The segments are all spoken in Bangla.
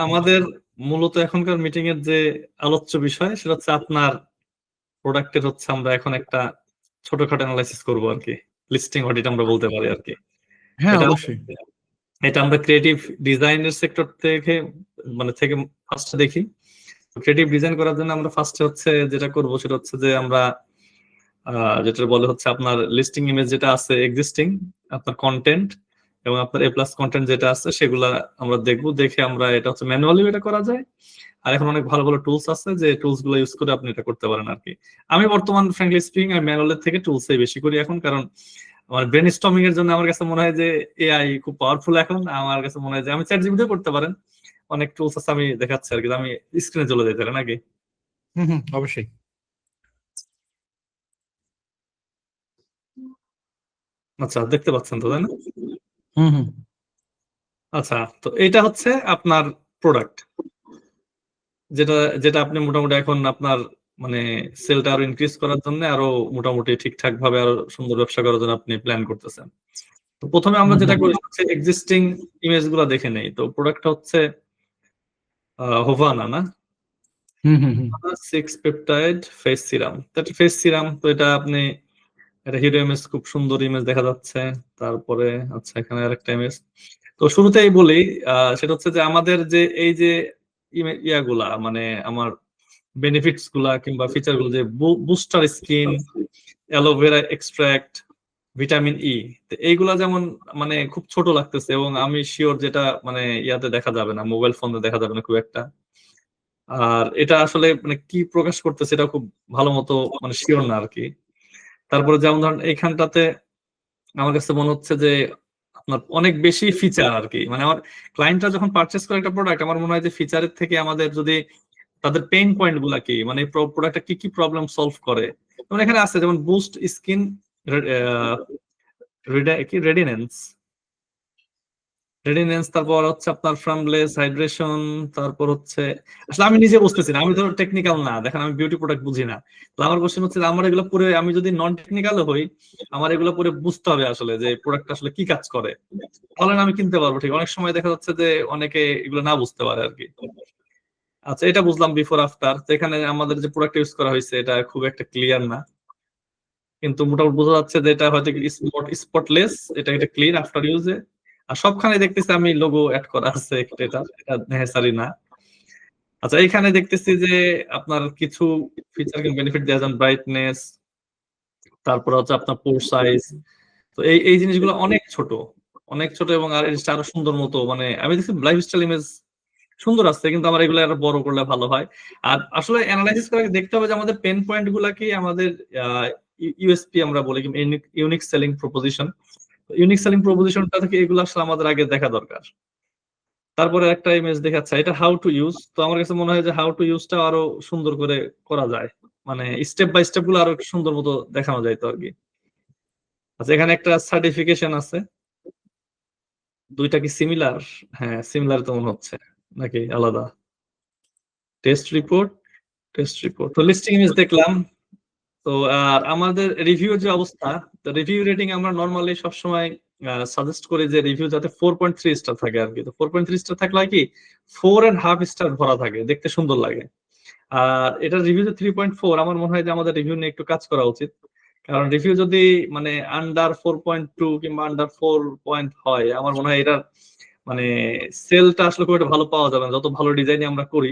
আমাদের মূলত এখনকার মিটিং এর যে আলোচ্য বিষয় সেটা হচ্ছে আপনার প্রোডাক্টের হচ্ছে আমরা এখন একটা ছোটখাটো অ্যানালাইসিস করব আর কি, লিস্টিং অডিট আমরা বলতে পারি আর কি। হ্যাঁ এটা অবশ্যই। এটা আমরা ক্রিয়েটিভ ডিজাইনের সেক্টর থেকে ফার্স্ট দেখি। ক্রিয়েটিভ ডিজাইন করার জন্য আমরা ফার্স্টে হচ্ছে যেটা করব সেটা হচ্ছে যে আমরা যেটা বলে হচ্ছে আপনার লিস্টিং ইমেজ যেটা আছে এক্সিস্টিং, আপনার কন্টেন্ট এবং আপনার এ প্লাস কন্টেন্ট যেটা আছে সেগুলা আমরা দেখবো। দেখে আমরা এটা হচ্ছে ম্যানুয়ালি এটা করা যায়, আর এখন অনেক ভালো ভালো টুলস আছে যে টুলস গুলো ইউজ করে আপনি এটা করতে পারেন আর কি। আমি বর্তমান ফ্র্যাঙ্কলি স্পিকিং আমি ম্যানুয়ালের থেকে টুলসই বেশি করি এখন, কারণ আমার ব্রেন স্টর্মিং এর জন্য আমার কাছে মনে হয় যে এআই খুব পাওয়ারফুল এখন। আমার কাছে মনে হয় যে আমি চ্যাট জিপিটিও করতে পারেন, অনেক টুলস আছে আমি দেখাচ্ছি আর কি। আমি স্ক্রিনে চলে যেতে পারি নাকি? অবশ্যই। আচ্ছা, দেখতে পাচ্ছেন তো তাই না? আচ্ছা, তো এটা হচ্ছে আপনার প্রোডাক্ট, যেটা যেটা আপনি মোটামুটি এখন আপনার মানে সেলটা আরো ইনক্রিজ করার জন্য আরো মোটামুটি ঠিকঠাক ভাবে আরো সুন্দর ব্যবসা করার জন্য আপনি প্ল্যান করতেছেন। তো প্রথমে আমরা যেটা করি হচ্ছে এক্সিস্টিং ইমেজ গুলো দেখে নেই। তো প্রোডাক্টটা হচ্ছে হোভানা না, 6 peptide face serum. Face serum তো এটা আপনি এটা হিরো ইমেজ, খুব সুন্দর ইমেজ দেখা যাচ্ছে। তারপরে আচ্ছা এখানে আরেকটা ইমেজ। তো শুরুতেই বলি সেটা হচ্ছে যে আমাদের যে এই যে ইয়াগুলা মানে আমার বেনিফিটস গুলা কিংবা ফিচার গুলো, যে booster skin, aloe vera extract, vitamin E, এইগুলা যেমন মানে খুব ছোট লাগতেছে এবং আমি শিওর যেটা মানে ইয়াতে দেখা যাবে না, মোবাইল ফোনে দেখা যাবে না খুব একটা। আর এটা আসলে মানে কি প্রকাশ করতেছে এটা খুব ভালো মতো মানে শিওর না আর কি। তারপরে যেমন ধরেন এইখানটাতে আমার কাছে মনে হচ্ছে যে আপনার অনেক বেশি ফিচার আর কি। মানে আমার ক্লায়েন্টরা যখন পারচেস করে একটা প্রোডাক্ট, আমার মনে হয় যে ফিচারের থেকে আমাদের যদি তাদের পেইন পয়েন্ট গুলা কি, মানে প্রোডাক্টটা কি কি প্রবলেম সলভ করে, যেমন এখানে আছে যেমন বুস্ট স্কিন রেডিনেন্স, তারপর হচ্ছে আপনার ফ্রামলেস হাইড্রেশন, তারপর হচ্ছে আসলে আমি নিজে বুঝতেছি না, আমি ধরো টেকনিক্যাল না, দেখেন আমি বিউটি প্রোডাক্ট বুঝি না। তো আমার কোশ্চেন হচ্ছে যে আমার এগুলো পরে, আমি যদি নন টেকনিক্যাল হই, আমার এগুলো পরে বুঝতে হবে আসলে যে প্রোডাক্ট আসলে কি কাজ করে, তাহলে আমি কিনতে পারবো। ঠিক অনেক সময় দেখা যাচ্ছে যে অনেকে এগুলো না বুঝতে পারে আর কি। আচ্ছা, এটা বুঝলাম বিফোর আফটার। তো এখানে আমাদের যে প্রোডাক্ট ইউজ করা হয়েছে এটা খুব একটা ক্লিয়ার না, কিন্তু মোটামুটি বোঝা যাচ্ছে যে এটা হয়তো স্পটলেস, এটা এটা ক্লিন আফটার ইউজে। আর সবখানে দেখতেছি আমি লোগো অ্যাড করা আছে, এটা নেসেসারি না। আচ্ছা, এখানে দেখতেছি যে আপনার কিছু ফিচার বেনিফিট দেওয়া যান, ব্রাইটনেস, তারপর হচ্ছে আপনার পোর সাইজ। তো এই এই জিনিসগুলো অনেক ছোট, অনেক ছোট, এবং আর এটা আরো সুন্দর মতো মানে আমি দেখছি লাইফস্টাইল ইমেজ সুন্দর আছে, কিন্তু আমার এগুলো আরো বড় করলে ভালো হয়। আর আসলে অ্যানালাইসিস করে দেখতে হবে যে আমাদের পেন পয়েন্ট গুলা কি, আমাদের ইউএসপি আমরা বলি, unique selling proposition. Unique selling প্রপোজিশনটা থেকে এগুলো আসলে আমাদের আগে দেখা দরকার। তারপরে একটা ইমেজ দেখাচ্ছে এটা হাউ টু ইউজ। তো আমার কাছে মনে হয় যে হাউ টু ইউজটা আরো সুন্দর করে করা যায়, মানে স্টেপ বাই স্টেপ গুলো আরো সুন্দর মতো দেখানো যায় তো আর কি। আচ্ছা, এখানে একটা সার্টিফিকেশন আছে, দুইটা কি সিমিলার? হ্যাঁ সিমিলার তো মনে হচ্ছে, নাকি আলাদা? টেস্ট রিপোর্ট, তো লিস্টিং ইমেজ দেখলাম। তো আর আমাদের রিভিউ যে অবস্থা, তো রিভিউ রেটিং আমরা নরমালি সবসময় সাজেস্ট করি যে রিভিউ যাতে 4.3 স্টার থাকে আর কি। তো 4.3 স্টার থাকলে কি 4.5 স্টার ভরা থাকে, দেখতে সুন্দর লাগে। আর এটা রিভিউ 3.4, আমার মনে হয় যে আমাদের রিভিউ নিয়ে একটু কাজ করা উচিত। কারণ রিভিউ যদি মানে আন্ডার 4.2 কিংবা আন্ডার 4 হয়, আমার মনে হয় এটা মানে সেলটা আসলে খুব একটা ভালো পাওয়া যাবে না, যত ভালো ডিজাইনই আমরা করি।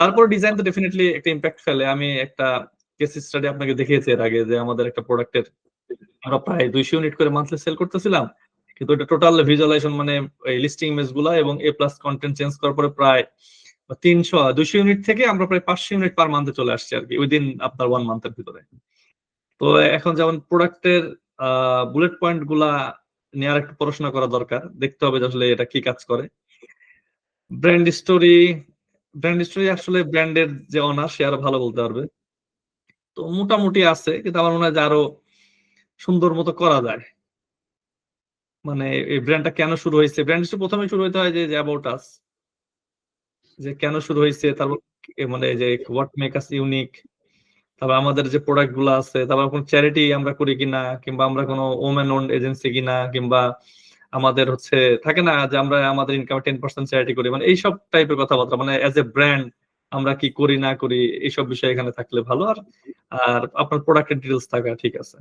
তারপর ডিজাইন তো ডেফিনেটলি একটা ইম্প্যাক্ট ফেলে। আমি একটা কেস স্টাডি আপনাকে দেখিয়েছি এর আগে, যে আমাদের একটা প্রোডাক্টের আমরা প্রায় 200 ইউনিট করে মান্থলি সেল করতেছিলাম, কিন্তু এটা টোটাল ভিজুয়ালাইজেশন মানে এই লিস্টিং ইমেজ গুলা এবং এ প্লাস কন্টেন্ট চেঞ্জ করার পরে প্রায় 200 ইউনিট থেকে আমরা প্রায় 500 ইউনিট পার মান্থে চলে আসছি আর কি, উইদিন আপনার 1 মান্থের ভিতরে। তো এখন যেমন প্রোডাক্টের বুলেট পয়েন্ট গুলা নিয়ে আর একটু পড়াশোনা করা দরকার, দেখতে হবে যে আসলে এটা কি কাজ করে। ব্র্যান্ড স্টোরি, আসলে ব্র্যান্ডের যে অনার সে আরো ভালো বলতে পারবে। তো মোটামুটি আছে, কিন্তু আমার মনে হয় যে আরো সুন্দর মতো করা যায়। মানে এই ব্র্যান্ডটা কেন শুরু হয়েছে, ব্র্যান্ড প্রথমে শুরু হইতে হয় যে অ্যাবাউট আস, যে কেন শুরু হয়েছে, তারপর মানে যে হোয়াট মেক আস ইউনিক, তারপর আমাদের যে প্রোডাক্ট গুলো আছে, তারপর কোন চ্যারিটি আমরা করি কিনা, কিংবা আমরা কোনো ওমেন ওন্ড এজেন্সি কিনা, কিংবা আমাদের হচ্ছে থাকে না যে আমরা আমাদের ইনকাম 10% চ্যারিটি করি, মানে এইসব টাইপের কথাবার্তা, মানে অ্যাজ এ ব্র্যান্ড আমরা কি করি না করি এইসব বিষয় এখানে থাকলে ভালো। আর আর আপনার প্রোডাক্টের ডিটেলস থাকা ঠিক আছে।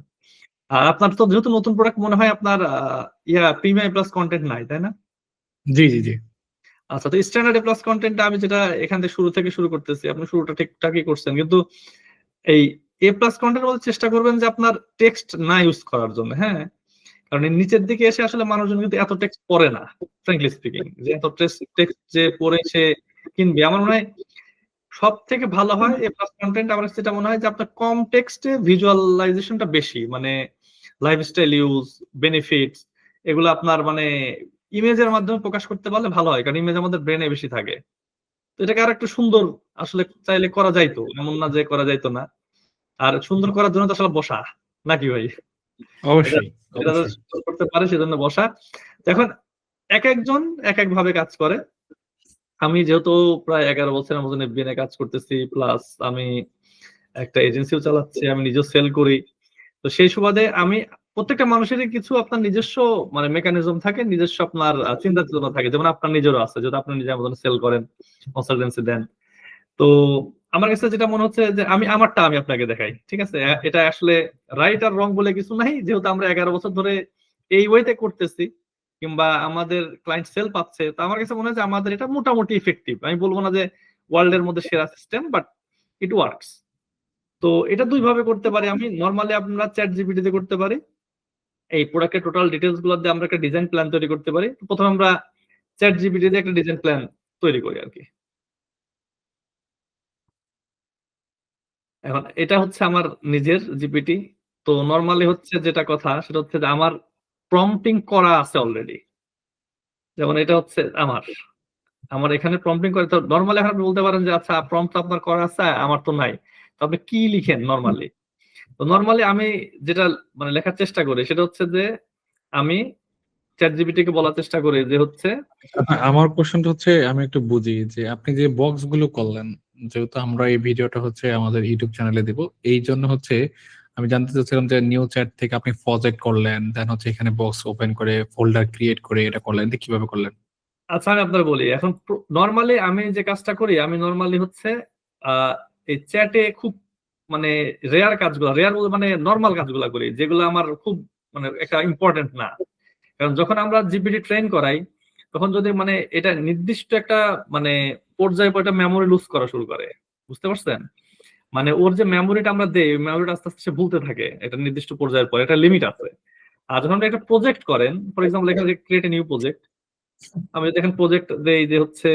আর আপনার তো যেহেতু নতুন প্রোডাক্ট মনে হয় আপনার প্রিমিয়াম প্লাস কন্টেন্ট নাই, তাই না? জি জি জি। আচ্ছা, তো স্ট্যান্ডার্ড প্লাস কন্টেন্ট আমি যেটা এখান থেকে শুরু থেকে শুরু করতেছি, আপনি শুরুটা ঠিকঠাকই করছেন, কিন্তু এই এ প্লাস কন্টেন্ট বলতে চেষ্টা করবেন যে আপনার টেক্সট না ইউজ করার জন্য, হ্যাঁ। কারণ এর নিচের দিকে এসে আসলে মানুষজন কিন্তু এত টেক্সট পড়ে না, ফ্র্যাঙ্কলি স্পিকিং, যে এত টেক্সট যে পড়ে সে কিনবে। আমার মনে হয় সব থেকে ভালো হয় এ প্লাস কন্টেন্ট। আমার কাছে যেটা মনে হয় যে আপনার কম টেক্সটে ভিজুয়ালাইজেশনটা বেশি, মানে লাইফস্টাইল ইউজ, বেনিফিটস, এগুলো আপনার মানে ইমেজের মাধ্যমে প্রকাশ করতে পারলে ভালো হয়, কারণ ইমেজ আমাদের ব্রেনে বেশি থাকে। তো এটাকে আর একটু সুন্দর আসলে চাইলে করা যাইতো, এমন না যে করা যাইতো না। আর সুন্দর করার জন্য তো আসলে বসা, নাকি ভাই? এটা অবশ্যই এটা তো অবশ্যই। সুন্দর করতে পারে সেজন্য বসা। এখন এক একজন এক এক ভাবে কাজ করে। আমি যেহেতু প্রায় 11 বছরের মতন এফবিএন এ কাজ করতেছি, প্লাস আমি একটা এজেন্সিও চালাচ্ছি, আমি নিজেও সেল করি। তো সেই সুবাদে আমি প্রত্যেকটা মানুষেরই কিছু আপনার নিজস্ব মানে মেকানিজম থাকে, নিজস্ব আপনার চিন্তা চেতনা থাকে, যেমন আপনার নিজেরও আছে, যেহেতু আপনি নিজে আমাদের সেল করেন, কনসালটেন্সি দেন। তো আমার কাছে যেটা মনে হচ্ছে যে আমি আমারটা আমি আপনাকে দেখাই, ঠিক আছে? এটা আসলে রাইট আর রং বলে কিছু নাই, যেহেতু আমরা 11 বছর ধরে এই ওয়েতে করতেছি, কিংবা আমাদের ক্লায়েন্ট সেল পাচ্ছে, তো আমার কাছে মনে হয় যে আমাদের এটা মোটামুটি ইফেক্টিভ। আমি বলবো না যে ওয়ার্ল্ডের মধ্যে সেরা সিস্টেম, বাট ইট ওয়ার্কস। তো এটা দুই ভাবে করতে পারি আমি। নরমালি আমরা চ্যাট জিপিটি তে করতে পারি, এই প্রোডাক্টের টোটাল ডিটেলস গুলো দিয়ে আমরা একটা ডিজাইন প্ল্যান তৈরি করতে পারি। প্রথমে আমরা চ্যাট জিপিটি দিয়ে একটা ডিজাইন প্ল্যান তৈরি করি আর কি। এখন এটা হচ্ছে আমার নিজের জিপিটি। তো নরমালি হচ্ছে যেটা কথা সেটা হচ্ছে যে আমার প্রম্পটিং করা আছে অলরেডি। যেমন এটা হচ্ছে আমার আমার এখানে প্রম্পটিং করে, তো নরমালি এখন আপনি বলতে পারেন যে আচ্ছা প্রম্পট আপনার করা আছে, আমার তো নাই, তো আপনি কি লিখেন নরমালি? তো নরমালি আমি যেটা মানে লেখার চেষ্টা করি সেটা হচ্ছে যে আমি চ্যাট জিপিটি কে বলার চেষ্টা করি যে হচ্ছে আমার কোশ্চেনটা হচ্ছে আমি একটু বুঝি যে আপনি যে বক্স গুলো করলেন, যেহেতু আমরা এই ভিডিওটা হচ্ছে আমাদের ইউটিউব চ্যানেলে দিব, এই জন্য হচ্ছে আমি জানতে চাচ্ছিলাম যে নিউ চ্যাট থেকে আপনি প্রজেক্ট করলেন, দেন হচ্ছে এখানে বক্স ওপেন করে ফোল্ডার ক্রিয়েট করে এটা করলেন, এটা কিভাবে করলেন? আচ্ছা আমি আপনার বলি এখন। নরমালি আমি যে কাজটা করি, আমি নরমালি হচ্ছে আহ এই চ্যাটে খুব মানে রেয়ার কাজগুলো, রেয়ার মানে নর্মাল কাজগুলো করি, যেগুলো আমার খুব মানে একটা ইম্পর্টেন্ট না। কারণ যখন আমরা জিপিটি ট্রেন করাই, তখন যদি মানে এটা নির্দিষ্ট একটা মানে পর্যায়ে পর এটা মেমোরি লুজ করা শুরু করে, বুঝতে পারছেন? মানে ওর যে মেমোরিটা আমরা দেই, মেমোরিটা আস্তে আস্তে সে ভুলতে থাকে এটা নির্দিষ্ট পর্যায়ের পর, একটা লিমিট আছে। আর যখন আপনি একটা প্রজেক্ট করেন, ফর এক্সাম্পল এখানে ক্রিয়েট এ নিউ প্রজেক্ট, আমি যদি এখন প্রজেক্ট দেই যে হচ্ছে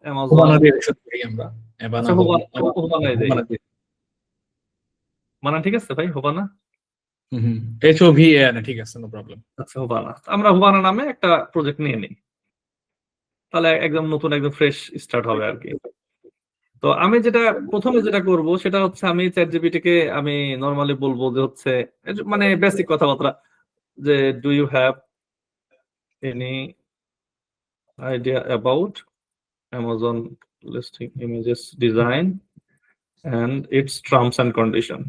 অ্যামাজন। হুবানা দিয়ে শুরু করি আমরা। এবানা আচ্ছা হোবানা দেই, হুবানা দিয়ে। মানা ঠিক আছে ভাই, হোবানা। হুম, HOVAN, ঠিক আছে, নো প্রবলেম। আচ্ছা হোবানা, আমরা হোবানা নামে একটা প্রজেক্ট নিয়ে নিই, তাহলে একদম নতুন একদম ফ্রেশ স্টার্ট হবে আর কি। তো আমি যেটা প্রথমে যেটা করব সেটা হচ্ছে আমি চ্যাট জিপিটি কে আমি নরমালি বলবো যে হচ্ছে মানে বেসিক কথাবার্তা, যে do you have any idea about Amazon listing images design and its terms and condition.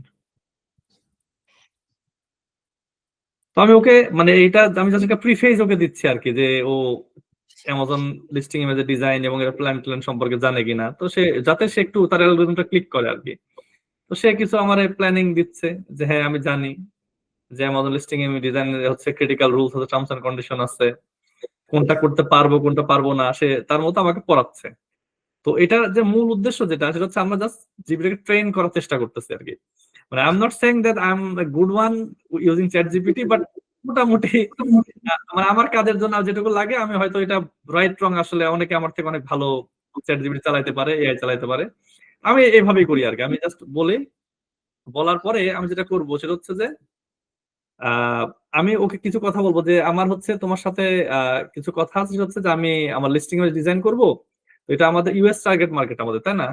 তো আমি ওকে মানে এইটা আমি জাস্ট একটা প্রিফেস ওকে দিচ্ছি আর কি, যে ও অ্যামাজন লিস্টিং ইমেজের ডিজাইন এবং এর প্ল্যান ট্যান সম্পর্কে জানে কিনা, তো সে যাতে সে একটু তার অ্যালগরিদমটা ক্লিক করে আর কি। তো সে কিছু আমার প্ল্যানিং দিচ্ছে যে হ্যাঁ আমি জানি যে অ্যামাজন লিস্টিং এ ডিজাইন হচ্ছে ক্রিটিক্যাল রুলস আছে, টার্মস এন্ড কন্ডিশন আছে, কোনটা করতে পারবো কোনটা পারবো না, সে তার মতো আমাকে পড়াচ্ছে। তো এটার যে মূল উদ্দেশ্য যেটা সেটা হচ্ছে আমরা জাস্ট জিপিটিকে ট্রেন করার চেষ্টা করতেছি আর কি। মানে I am not saying that I am good one using chat GPT, but মোটামুটি মানে আমার কাজের জন্য যেটুকু লাগে আমি হয়তো এটা রাইট রং আসলে অনেকে আমার থেকে অনেক ভালো চ্যাট জিপিটি চালাইতে পারে, এআই চালাইতে পারে। আমি এইভাবেই করি আর কি। আমি জাস্ট বলি, বলার পরে আমি যেটা করবো সেটা হচ্ছে যে আহ আমি ওকে কিছু কথা বলবো যে আমার হচ্ছে তোমার সাথে কিছু কথা আছে, সেটা হচ্ছে যে আমি আমার লিস্টিং এর ডিজাইন করব। তো এটা আমাদের ইউএস টার্গেট মার্কেট আমাদের, তাই না?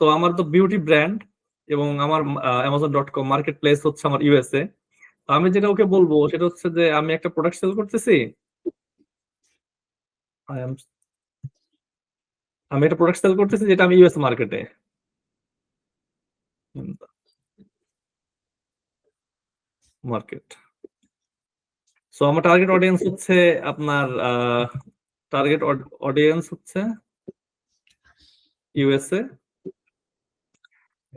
তো আমার তো বিউটি ব্র্যান্ড এবং আমার Amazon.com মার্কেট প্লেস হচ্ছে আমার ইউএসএ। তো আমি যেটা ওকে বলবো সেটা হচ্ছে যে আমি একটা প্রোডাক্ট সেল করতেছি, I am- আমি একটা প্রোডাক্ট সেল করতেছি যেটা আমি ইউএস মার্কেটে, মার্কেট সো আমার টার্গেট অডিয়েন্স হচ্ছে আপনার টার্গেট অডিয়েন্স হচ্ছে ইউএসএ,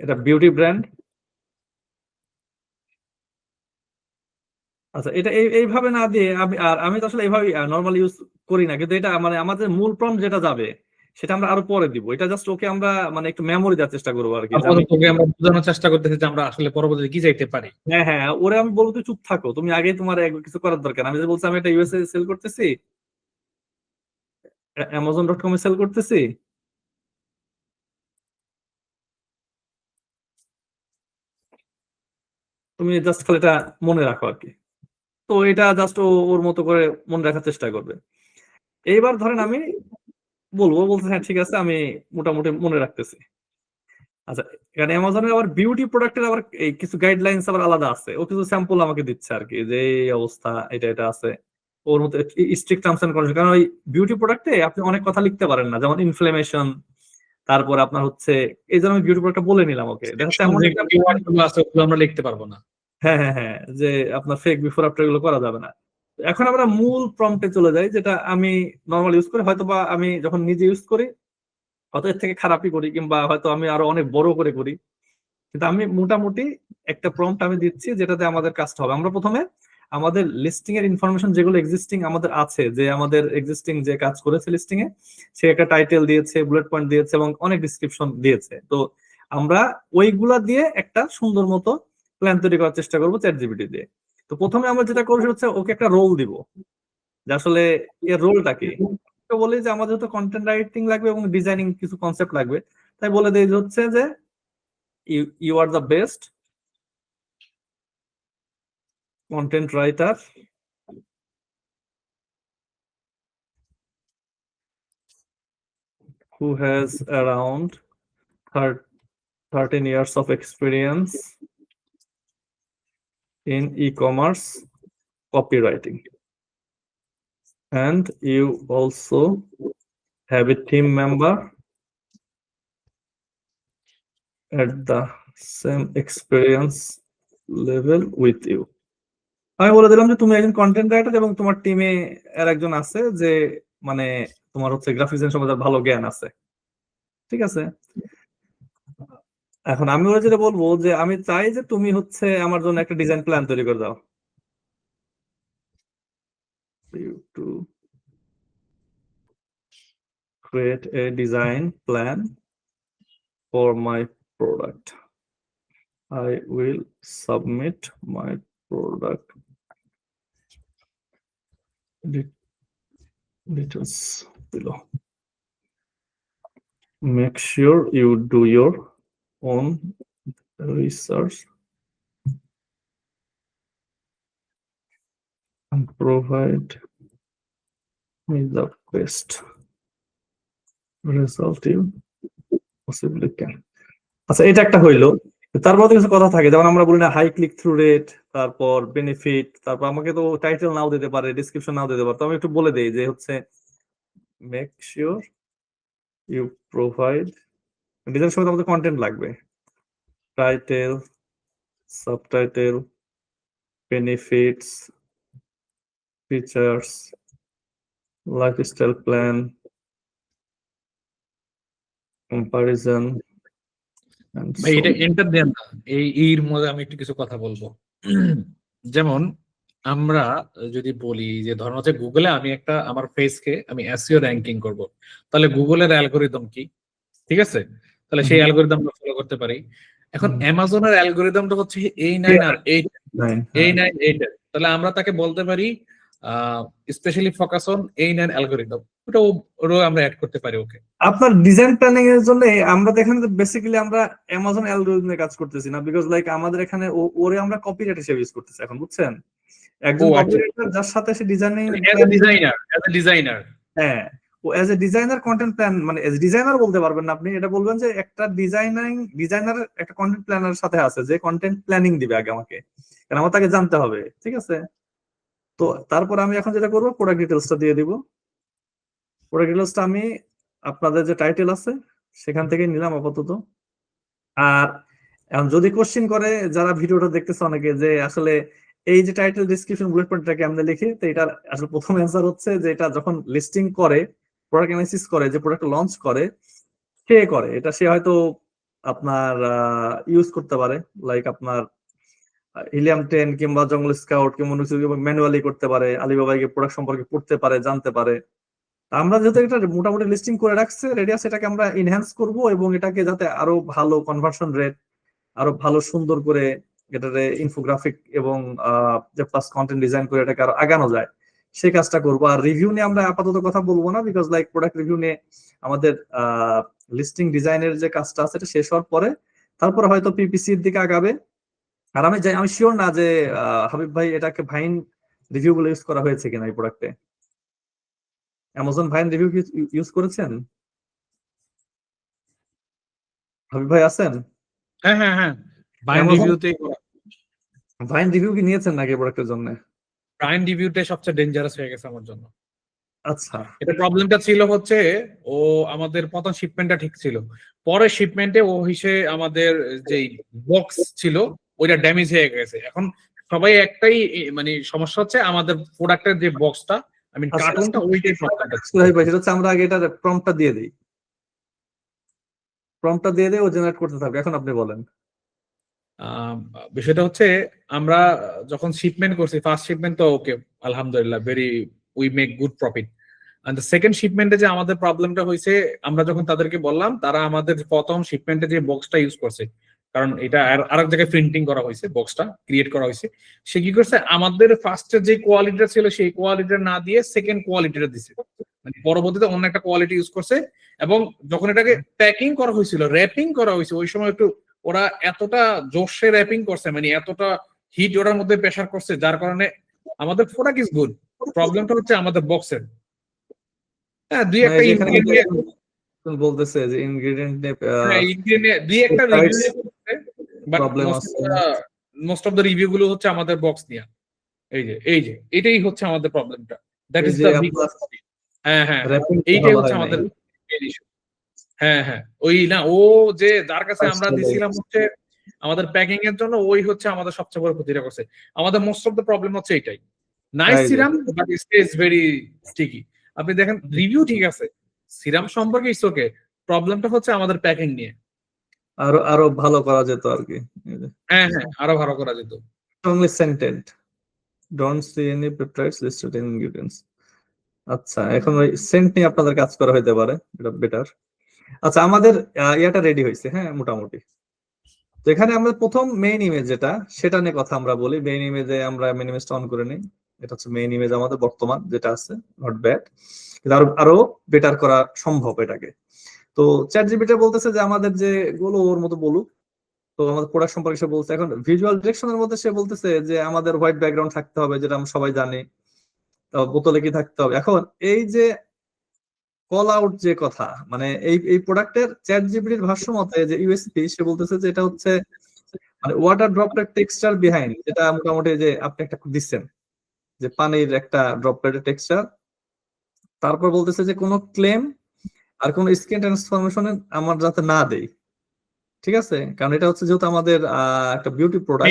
এটা বিউটি ব্র্যান্ড। আচ্ছা, এটা এইভাবে না দিয়ে আমি তো আসলে এইভাবে নর্মালি ইউজ করি না, কিন্তু এটা মানে আমাদের মূল প্রম্পট যেটা যাবে সেটা আমরা আরো পরে দিব। এটা জাস্ট ওকে আমরা মানে একটু মেমোরি দেওয়ার চেষ্টা করবো আর কি, যে আমি তোকে আমরা বোঝানোর চেষ্টা করতেছি যে আমরা আসলে পরবর্তীতে কি চাইতে পারি। হ্যাঁ হ্যাঁ, ওরে আমি বলবো তুই চুপ থাকো, তুমি আগে তোমার কিছু করার দরকার। আমি যে বলছি আমি একটা ইউএসএ সেল করতেছি, Amazon.com এ সেল করতেছি, তুমি জাস্ট খালি এটা মনে রাখো আর কি। তো এটা জাস্ট ওর মতো করে মনে রাখার চেষ্টা করবে। এইবার ধরেন আমি বলতে হ্যাঁ ঠিক আছে, আমি মোটামুটি মনে রাখতেছি। আচ্ছা, এখানে অ্যামাজনের আবার বিউটি প্রোডাক্টের আবার এই কিছু গাইডলাইন্স আবার আলাদা আছে, ও কিছু স্যাম্পল আমাকে দিচ্ছে আর কি, যে এই অবস্থা, এটা এটা আছে ওর মধ্যে স্ট্রিক্ট টার্মস এন্ড কন্ডিশন। কারণ ওই বিউটি প্রোডাক্টে আপনি অনেক কথা লিখতে পারেন না, যেমন ইনফ্লেমেশন, তারপর আপনার হচ্ছে, এই জন্য আমি বিউটি প্রোডাক্টটা বলে নিলাম ওকে, দেখা যাচ্ছে এমন একটা কিওয়ার্ড গুলো আছে ওগুলো আমরা লিখতে পারবো না। হ্যাঁ হ্যাঁ হ্যাঁ, যে আপনার ফেক বিফোর আফটার এগুলো করা যাবে না। এখন আমরা মূল প্রম্পটে চলে যাই, যেটা আমি নর্মাল ইউজ করি, হয়তো বা আমি যখন নিজে ইউজ করি হয়তো এর থেকে খারাপই করি, কিংবা হয়তো আমি আরো অনেক বড় করে করি, কিন্তু আমি মোটামুটি একটা প্রম্পট আমি দিচ্ছি যেটাতে আমাদের কাজটা হবে। আমরা প্রথমে আমাদের লিস্টিং এর ইনফরমেশন যেগুলো এক্সিস্টিং আমাদের আছে, যে আমাদের এক্সিস্টিং যে কাজ করেছে লিস্টিং এ, সে একটা টাইটেল দিয়েছে, বুলেট পয়েন্ট দিয়েছে এবং অনেক ডিসক্রিপশন দিয়েছে। তো আমরা ওইগুলা দিয়ে একটা সুন্দর মতো প্ল্যান তৈরি করার চেষ্টা করবো চ্যাট জিপিটি দিয়ে। তো প্রথমে আমরা যেটা করবো হচ্ছে ওকে একটা রোল দিব, যে আসলে এর রোলটা কি। তো বলি যে আমাদের তো কন্টেন্ট রাইটিং লাগবে এবং ডিজাইনিং কিছু কনসেপ্ট লাগবে, তাই বলে দেই যে হচ্ছে যে you are the best content writer who has around 13 years of experience in e-commerce copywriting, and you also have a team member at the same experience level with you. আমি বলে দিলাম যে তুমি একজন কন্টেন্ট রাইটার এবং তোমার টিমে এর একজন আছে যে মানে তোমার হচ্ছে গ্রাফিক্স সম্বন্ধে ভালো জ্ঞান আছে, ঠিক আছে। এখন আমি ওরা যেটা বলবো যে আমি চাই যে তুমি হচ্ছে আমার জন্য একটা ডিজাইন প্ল্যান তৈরি করে দাও, to create a design plan for my product. I will submit my product details below. Make sure you do your own research and provide me the best result you possibly can. আচ্ছা, এটা একটা হইলো। তারপর কিছু কথা থাকে, যেমন আমরা বলি না হাই ক্লিক থ্রু রেট, তারপর বেনিফিট, তারপর আমাকে তো টাইটেল নাও দিতে পারে, ডিসক্রিপশন নাও দিতে পারে। তো আমি একটু বলে দেই যে হচ্ছে মেক শিওর ইউ প্রোভাইড, ডিজাইনের সময় আমাদের কন্টেন্ট লাগবে, title, subtitle, benefits, features, lifestyle plan, comparison. ভাই এটা এন্টার দেন না, এর মধ্যে আমি একটু কিছু কথা বলবো। যেমন আমরা যদি বলি যে ধরুন হচ্ছে গুগলে আমি একটা আমার ফেসকে আমি এসইও র্যাঙ্কিং করব, তাহলে গুগলের অ্যালগোরিদম কি, ঠিক আছে, তাহলে সেই অ্যালগোরিদম আমরা ফলো করতে পারি। এখন অ্যামাজনের অ্যালগোরিদমটা হচ্ছে A9 আর 8, A9 8, তাহলে আমরা তাকে বলতে পারি specially focus on A9 algorithm, ওটা আমরা অ্যাড করতে পারি ওকে। আপনার ডিজাইন প্ল্যানিং এর জন্য আমরা দেখেন বেসিক্যালি আমরা অ্যামাজন অ্যালগরিদমে কাজ করতেছি না, বিকজ লাইক আমাদের এখানে ওরে আমরা কপিরাইট হিসেবে ইউজ করতেছি এখন, বুঝছেন। একজন কপিরাইটার যার সাথে সে ডিজাইনার, হ্যাঁ, ও as a designer content plan, মানে এজ ডিজাইনার বলতে পারবেন না আপনি, এটা বলবেন যে একটা ডিজাইনার একটা কন্টেন্ট প্ল্যানার সাথে আছে যে কন্টেন্ট প্ল্যানিং দিবে আগে আমাকে, কারণ আমার তাকে জানতে হবে, ঠিক আছে। তো তারপর আমি এখন যেটা করবো প্রোডাক্ট ডিটেলসটা দিয়ে দিব। প্রোডাক্ট ডিটেলসটা আমি আপনাদের যে টাইটেল আছে সেখান থেকে নিলাম আপাতত। আর এখন যদি কোশ্চেন করে যারা ভিডিওটা দেখতেছে অনেকে যে আসলে এই যে টাইটেল ডেসক্রিপশন বুলেট পয়েন্টটাকে আমরা লিখি, তো এটার আসলে প্রথম অ্যান্সার হচ্ছে যে এটা যখন লিস্টিং করে, প্রোডাক্ট অ্যানালাইসিস করে, যে প্রোডাক্ট লঞ্চ করে সে করে এটা, সে হয়তো আপনার ইউজ করতে পারে, লাইক আপনার হিলিয়াম 10 কিংবা জঙ্গল স্কাউট কিংবা ম্যানুয়ালি করতে পারে, আলিবাবা গিয়ে প্রোডাক্ট সম্পর্কে পড়তে পারে, জানতে পারে। তা আমরা যেহেতু এটা মোটামুটি লিস্টিং করে রাখছে রেডিয়াস, এটাকে আমরা ইনহ্যান্স করব এবং এটাকে যাতে আরো ভালো কনভার্সন রেট, আরো ভালো সুন্দর করে এটাতে ইনফোগ্রাফিক এবং যে প্লাস কন্টেন্ট ডিজাইন করে এটাকে আরো আগানো যায় সেই কাজটা করবো। আর রিভিউ নিয়ে আমরা আপাতত কথা বলবো না, বিকজ লাইক প্রোডাক্ট রিভিউ নিয়ে আমাদের লিস্টিং ডিজাইনের যে কাজটা আছে এটা শেষ হওয়ার পরে তারপরে হয়তো পিপিসির দিকে আগাবে। আর আমি শিওর না যে হাবিব ভাই এটাকে ভাইন রিভিউ গুলো ইউজ করা হয়েছে কিনা এই প্রোডাক্টে। অ্যামাজন ভাইন রিভিউ কি ইউজ করেছেন? হাবিব ভাই আছেন? হ্যাঁ হ্যাঁ হ্যাঁ, বাইন Amazon- রিভিউতেই করা। ভাইন রিভিউ কি নিয়েছেন নাকি প্রোডাক্টের জন্য? বাইন রিভিউটাই সবচেয়ে ডেঞ্জারাস হয়ে গেছে আমার জন্য। আচ্ছা, এটা প্রবলেমটা ছিল হচ্ছে, ও আমাদের প্রথম শিপমেন্টটা ঠিক ছিল, পরে শিপমেন্টে ও হিসেবে আমাদের যে বক্স ছিল ওইটা ড্যামেজ হয়ে গেছে। এখন সবাই একটাই মানে সমস্যা হচ্ছে আমাদের প্রোডাক্টের যে বক্সটা, আই মিন আচ্ছা, কার্টুনটা, ওইটাই প্রবলেমটা। হাবিব ভাই সেটা হচ্ছে আমরা আগে এটা প্রম্পটটা দিয়ে দিই, প্রম্পটটা দিয়ে দিয়ে ও জেনারেট করতে থাকবে। এখন আপনি বলেন। বিষয়টা হচ্ছে আমরা যখন শিপমেন্ট করছি, ফার্স্ট শিপমেন্ট তো ওকে আলহামদুলিল্লাহ very, we make good profit. আর সেকেন্ড শিপমেন্টে যে আমাদের প্রবলেমটা হয়েছে, আমরা যখন তাদেরকে বললাম, তারা আমাদের প্রথম শিপমেন্টে যে বক্সটা ইউজ করছে, কারণ এটা আরেক জায়গায় প্রিন্টিং করা হয়েছে, বক্সটা ক্রিয়েট করা হয়েছে, সে কি করছে আমাদের ফার্স্টের যে কোয়ালিটিটা ছিল সেই কোয়ালিটিটা না দিয়ে সেকেন্ড কোয়ালিটিটা দিছে, মানে পরবর্তীতে অন্য একটা কোয়ালিটি ইউজ করছে। এবং যখন এটাকে প্যাকিং করা হয়েছিল, র্যাপিং করা হয়েছে, ওই সময় একটু ওরা এতটা জোশে র্যাপিং করছে, মানে এতটা হিট ওটার মধ্যে প্রেসার করছে, যার কারণে আমাদের প্রোডাক্ট ইজ গুড, প্রবলেমটা হচ্ছে আমাদের বক্সের। হ্যাঁ, দুই একটা ইনগ্রেডিয়েন্ট বলতেছে যে ইনগ্রেডিয়েন্ট দুই একটা রিভিউ বাট প্রবলেম আছে। মোস্ট অফ দ্য রিভিউ গুলো হচ্ছে আমাদের বক্স নিয়ে। এই যে এটাই হচ্ছে আমাদের প্রবলেমটা, দ্যাট ইজ যে দ্য আপনার হ্যাঁ হ্যাঁ, wrapping এইটাই ভালো হচ্ছে হয় নাই। আমাদের ইস্যু। হ্যাঁ হ্যাঁ, ওই না, ও যে যার কাছে আমরা আসলে। দিছিলাম হচ্ছে আমাদের প্যাকিং এর জন্য, ওই হচ্ছে আমাদের সবচেয়ে বড় ক্ষতিটা করছে। আমাদের মোস্ট অফ দ্য প্রবলেম হচ্ছে এটাই, নাইস এই যে। Serum but is very sticky. আপনি দেখেন রিভিউ ঠিক আছে, সিরাম সম্পর্কে ইটস ওকে, প্রবলেমটা হচ্ছে আমাদের প্যাকিং নিয়ে। আরো আরো ভালো করা যেত আর কি। হ্যাঁ হ্যাঁ, আরো ভালো করা যেত। strongly scented, don't see any peptides listed in ingredients. আচ্ছা, এখন ওই সেন্ট নিয়ে আপনাদের কাজ করা হইতে পারে, এটা বেটার। আচ্ছা, আমাদের ইয়াটা রেডি হয়েছে, হ্যাঁ মোটামুটি। তো এখানে আমরা প্রথম মেইন ইমেজ যেটা, সেটা নিয়ে কথা আমরা বলি। মেইন ইমেজে আমরা মেইন ইমেজটা অন করে নিই। এটা হচ্ছে মেইন ইমেজ আমাদের বর্তমান যেটা আছে, নট ব্যাড, কিন্তু আরো বেটার করা সম্ভব এটাকে। তো চ্যাট জিপিটি বলতেছে যে আমাদের যে গুলো ওর মতো বলুক। তো আমাদের প্রোডাক্ট সম্পর্কে সে বলছে। এখন ভিজুয়াল ডিরেকশনের মধ্যে সে বলতেছে যে আমাদের হোয়াইট ব্যাকগ্রাউন্ড থাকতে হবে, যেটা আমরা সবাই জানি, বোতলে কি থাকতে হবে। এখন এই যে কল আউট যে কথা, মানে এই প্রোডাক্টের চ্যাট জিপিটির ভাষ্য মতে যে ইউএসপি, সে বলতেছে যে এটা হচ্ছে মানে ওয়াটার ড্রপলেট টেক্সচার বিহাইন্ড, যেটা মোটামুটি যে আপনি একটা দিচ্ছেন যে পানির একটা ড্রপলেটের টেক্সচার। তারপর বলতেছে যে কোনো ক্লেম আর কোনো স্কিন ট্রান্সফরমেশন আমার যাতে না দেই, ঠিক আছে, কারণ এটা হচ্ছে যেহেতু আমাদের একটা বিউটি প্রোডাক্ট।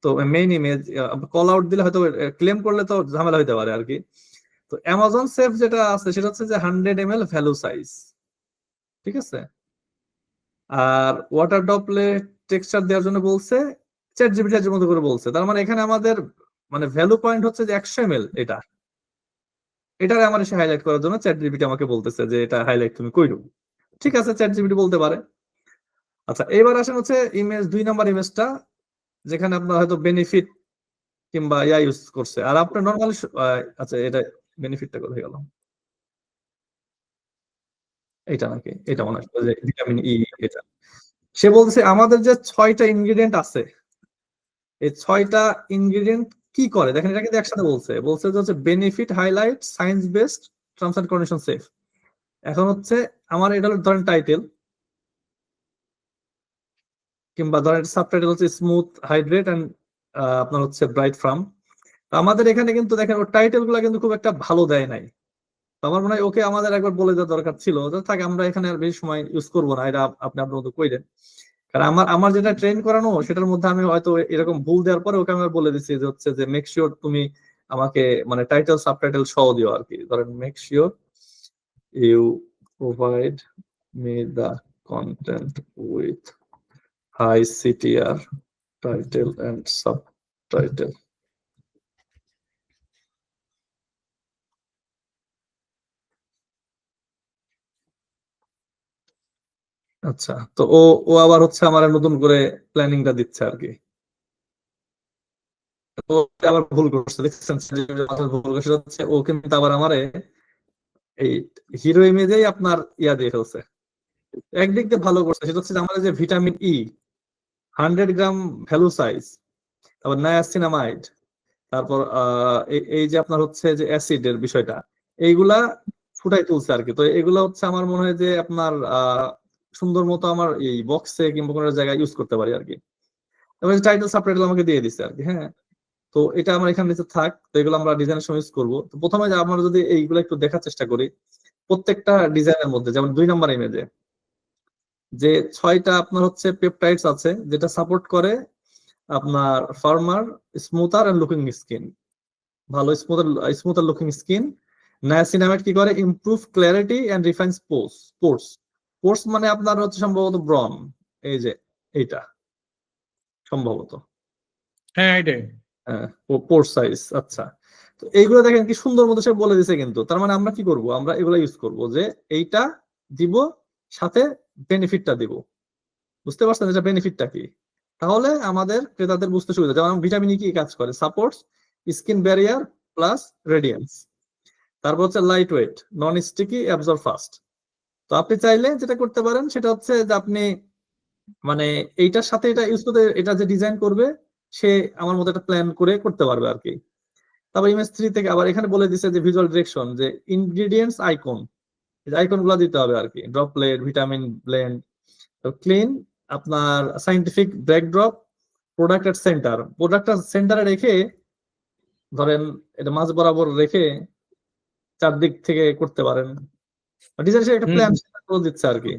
তো মেইন ইমেজ কল আউট দিলে হয়তো ক্লেম করলে তো ঝামেলা হইতে পারে আর কি। তো অ্যামাজন সেফ যেটা আছে সেটা হচ্ছে যে 100 ml ভ্যালু সাইজ, ঠিক আছে। আর ওয়াটার ড্রপলেট টেক্সচার দেওয়ার জন্য বলছে চ্যাট জিপিটির মতো করে বলছে। তার মানে এখানে আমাদের মানে ভ্যালু পয়েন্ট হচ্ছে যে 100 ml। এটারে আমার এসে হাইলাইট করার জন্য চ্যাট জিপিটি আমাকে বলতেছে যে এটা হাইলাইট তুমি কইরো। ঠিক আছে, চ্যাট জিপিটি বলতে পারে। আচ্ছা, এবার আসেন হচ্ছে ইমেজ 2 নাম্বার ইমেজটা, যেখানে আপনার হয়তো বেনিফিট কিংবা ইয়া ইউজ করছে। আর আপনার নরমালি আচ্ছা, এটা বেনিফিটটা কোথায় গেল? এটা নাকি এটা মনে হয় যে ভিটামিন ই। এটা সে বলছে আমাদের যে 6টা ইনগ্রেডিয়েন্ট আছে, এই 6টা ইনগ্রেডিয়েন্ট কি করে দেখেন। এটা কিন্তু একসাথে বলছে যে হচ্ছে benefit, highlight, science based, terms and condition safe. এখন হচ্ছে আমার এটা ধরেন টাইটেল, কিংবা ধরেন সাবটাইটেল হচ্ছে স্মুথ, হাইড্রেট এন্ড আপনার হচ্ছে ব্রাইট ফ্রাম। আমাদের এখানে কিন্তু দেখেন ওর টাইটেল গুলা কিন্তু খুব একটা ভালো দেয় নাই। আমার মনে হয় ওকে আমাদের একবার বলে দেওয়া দরকার ছিল যে থাক, আমরা এখানে আর বেশি সময় ইউজ করবো না, এটা আপনি আপনার মতো কইলেন। কারণ আমার যেটা ট্রেন করানো সেটার মধ্যে আমি হয়তো এরকম ভুল দেওয়ার পরে ওকে আমি বলে দিচ্ছি যে হচ্ছে যে মেক শিওর তুমি আমাকে মানে টাইটেল সাবটাইটেল সহ দিও আর কি। ধরেন make sure you provide me the content with high CTR title and subtitle. আচ্ছা, তো ও ও আবার হচ্ছে আমার নতুন করে প্ল্যানিংটা দিচ্ছে আর কি। ও আবার ভুল করছে, দেখছেন ভুল করছে হচ্ছে ও কিন্তু আবার আমারে এই হিরো ইমেজেই আপনার ইয়া দিয়ে ফেলছে। একদিক দিয়ে ভালো করছে, সেটা হচ্ছে যে আমাদের যে ভিটামিন ই 100 গ্রাম ভ্যালু সাইজ, তারপর নায়াসিনামাইড, তারপর এই যে আপনার হচ্ছে যে অ্যাসিডের বিষয়টা, এইগুলা ফুটাই তুলছে আর কি। তো এগুলা হচ্ছে আমার মনে হয় যে আপনার সুন্দর মতো আমার এই বক্সে কিংবা কোনো জায়গায় ইউজ করতে পারি আর কি। তারপরে টাইটেল সাবটাইটেল আমাকে দিয়ে দিচ্ছে আর কি। হ্যাঁ, তো এটা আমার এখানে নিচে থাক, তো এগুলো আমরা ডিজাইনের সময় ইউজ করবো। তো প্রথমে যে আমরা যদি এইগুলো একটু দেখার চেষ্টা করি, প্রত্যেকটা ডিজাইনের মধ্যে যেমন 2 নাম্বার ইমেজে যে 6টা আপনার হচ্ছে পেপটাইডস আছে যেটা সাপোর্ট করে আপনার firmer smoother and looking skin, ভালো স্মুথার লুকিং স্কিন। নায়াসিনামাইড কি করে, improve clarity and refines pores. Pores মানে আপনার হচ্ছে সম্ভবত ব্রন, এই যে এইটা সম্ভবত, হ্যাঁ এটাই। Port size. আচ্ছা, তো এইগুলো দেখেন কি সুন্দর মতো সে বলে দিছে কিন্তু। তার মানে আমরা কি করব, আমরা এগুলো ইউজ করব যে এইটা দিব সাথে বেনিফিটটা দিব। বুঝতে পারছেন এটা বেনিফিটটা কি? তাহলে আমাদের ক্রেতাদের বুঝতে সুবিধা। যেমন ভিটামিন ই কি কাজ করে, supports skin barrier plus radiance. তারপর হচ্ছে light weight, non sticky, absorb fast. তো আপনি চাইলে যেটা করতে পারেন সেটা হচ্ছে যে আপনি মানে এইটার সাথে এটা ইউজ করতে, এটা যে ডিজাইন করবে সে আমার মতো একটা প্ল্যান করে করতে পারবে আর কি। তারপর ইমেজ 3 থেকে আবার এখানে বলে দিছে যে ভিজুয়াল ডিরেকশন, যে ইনগ্রেডিয়েন্টস আইকন, আইকন গুলো দিতে হবে আর কি। ড্রপলেট, ভিটামিন ব্লেন্ড, ক্লিন, আপনার সাইন্টিফিক ব্যাকড্রপ, প্রোডাক্ট এট সেন্টার। প্রোডাক্টটা সেন্টারে রেখে ধরেন এটা মাঝ বরাবর রেখে চারদিক থেকে করতে পারেন ডিজাইন, একটা প্ল্যান করে দিচ্ছে আর কি।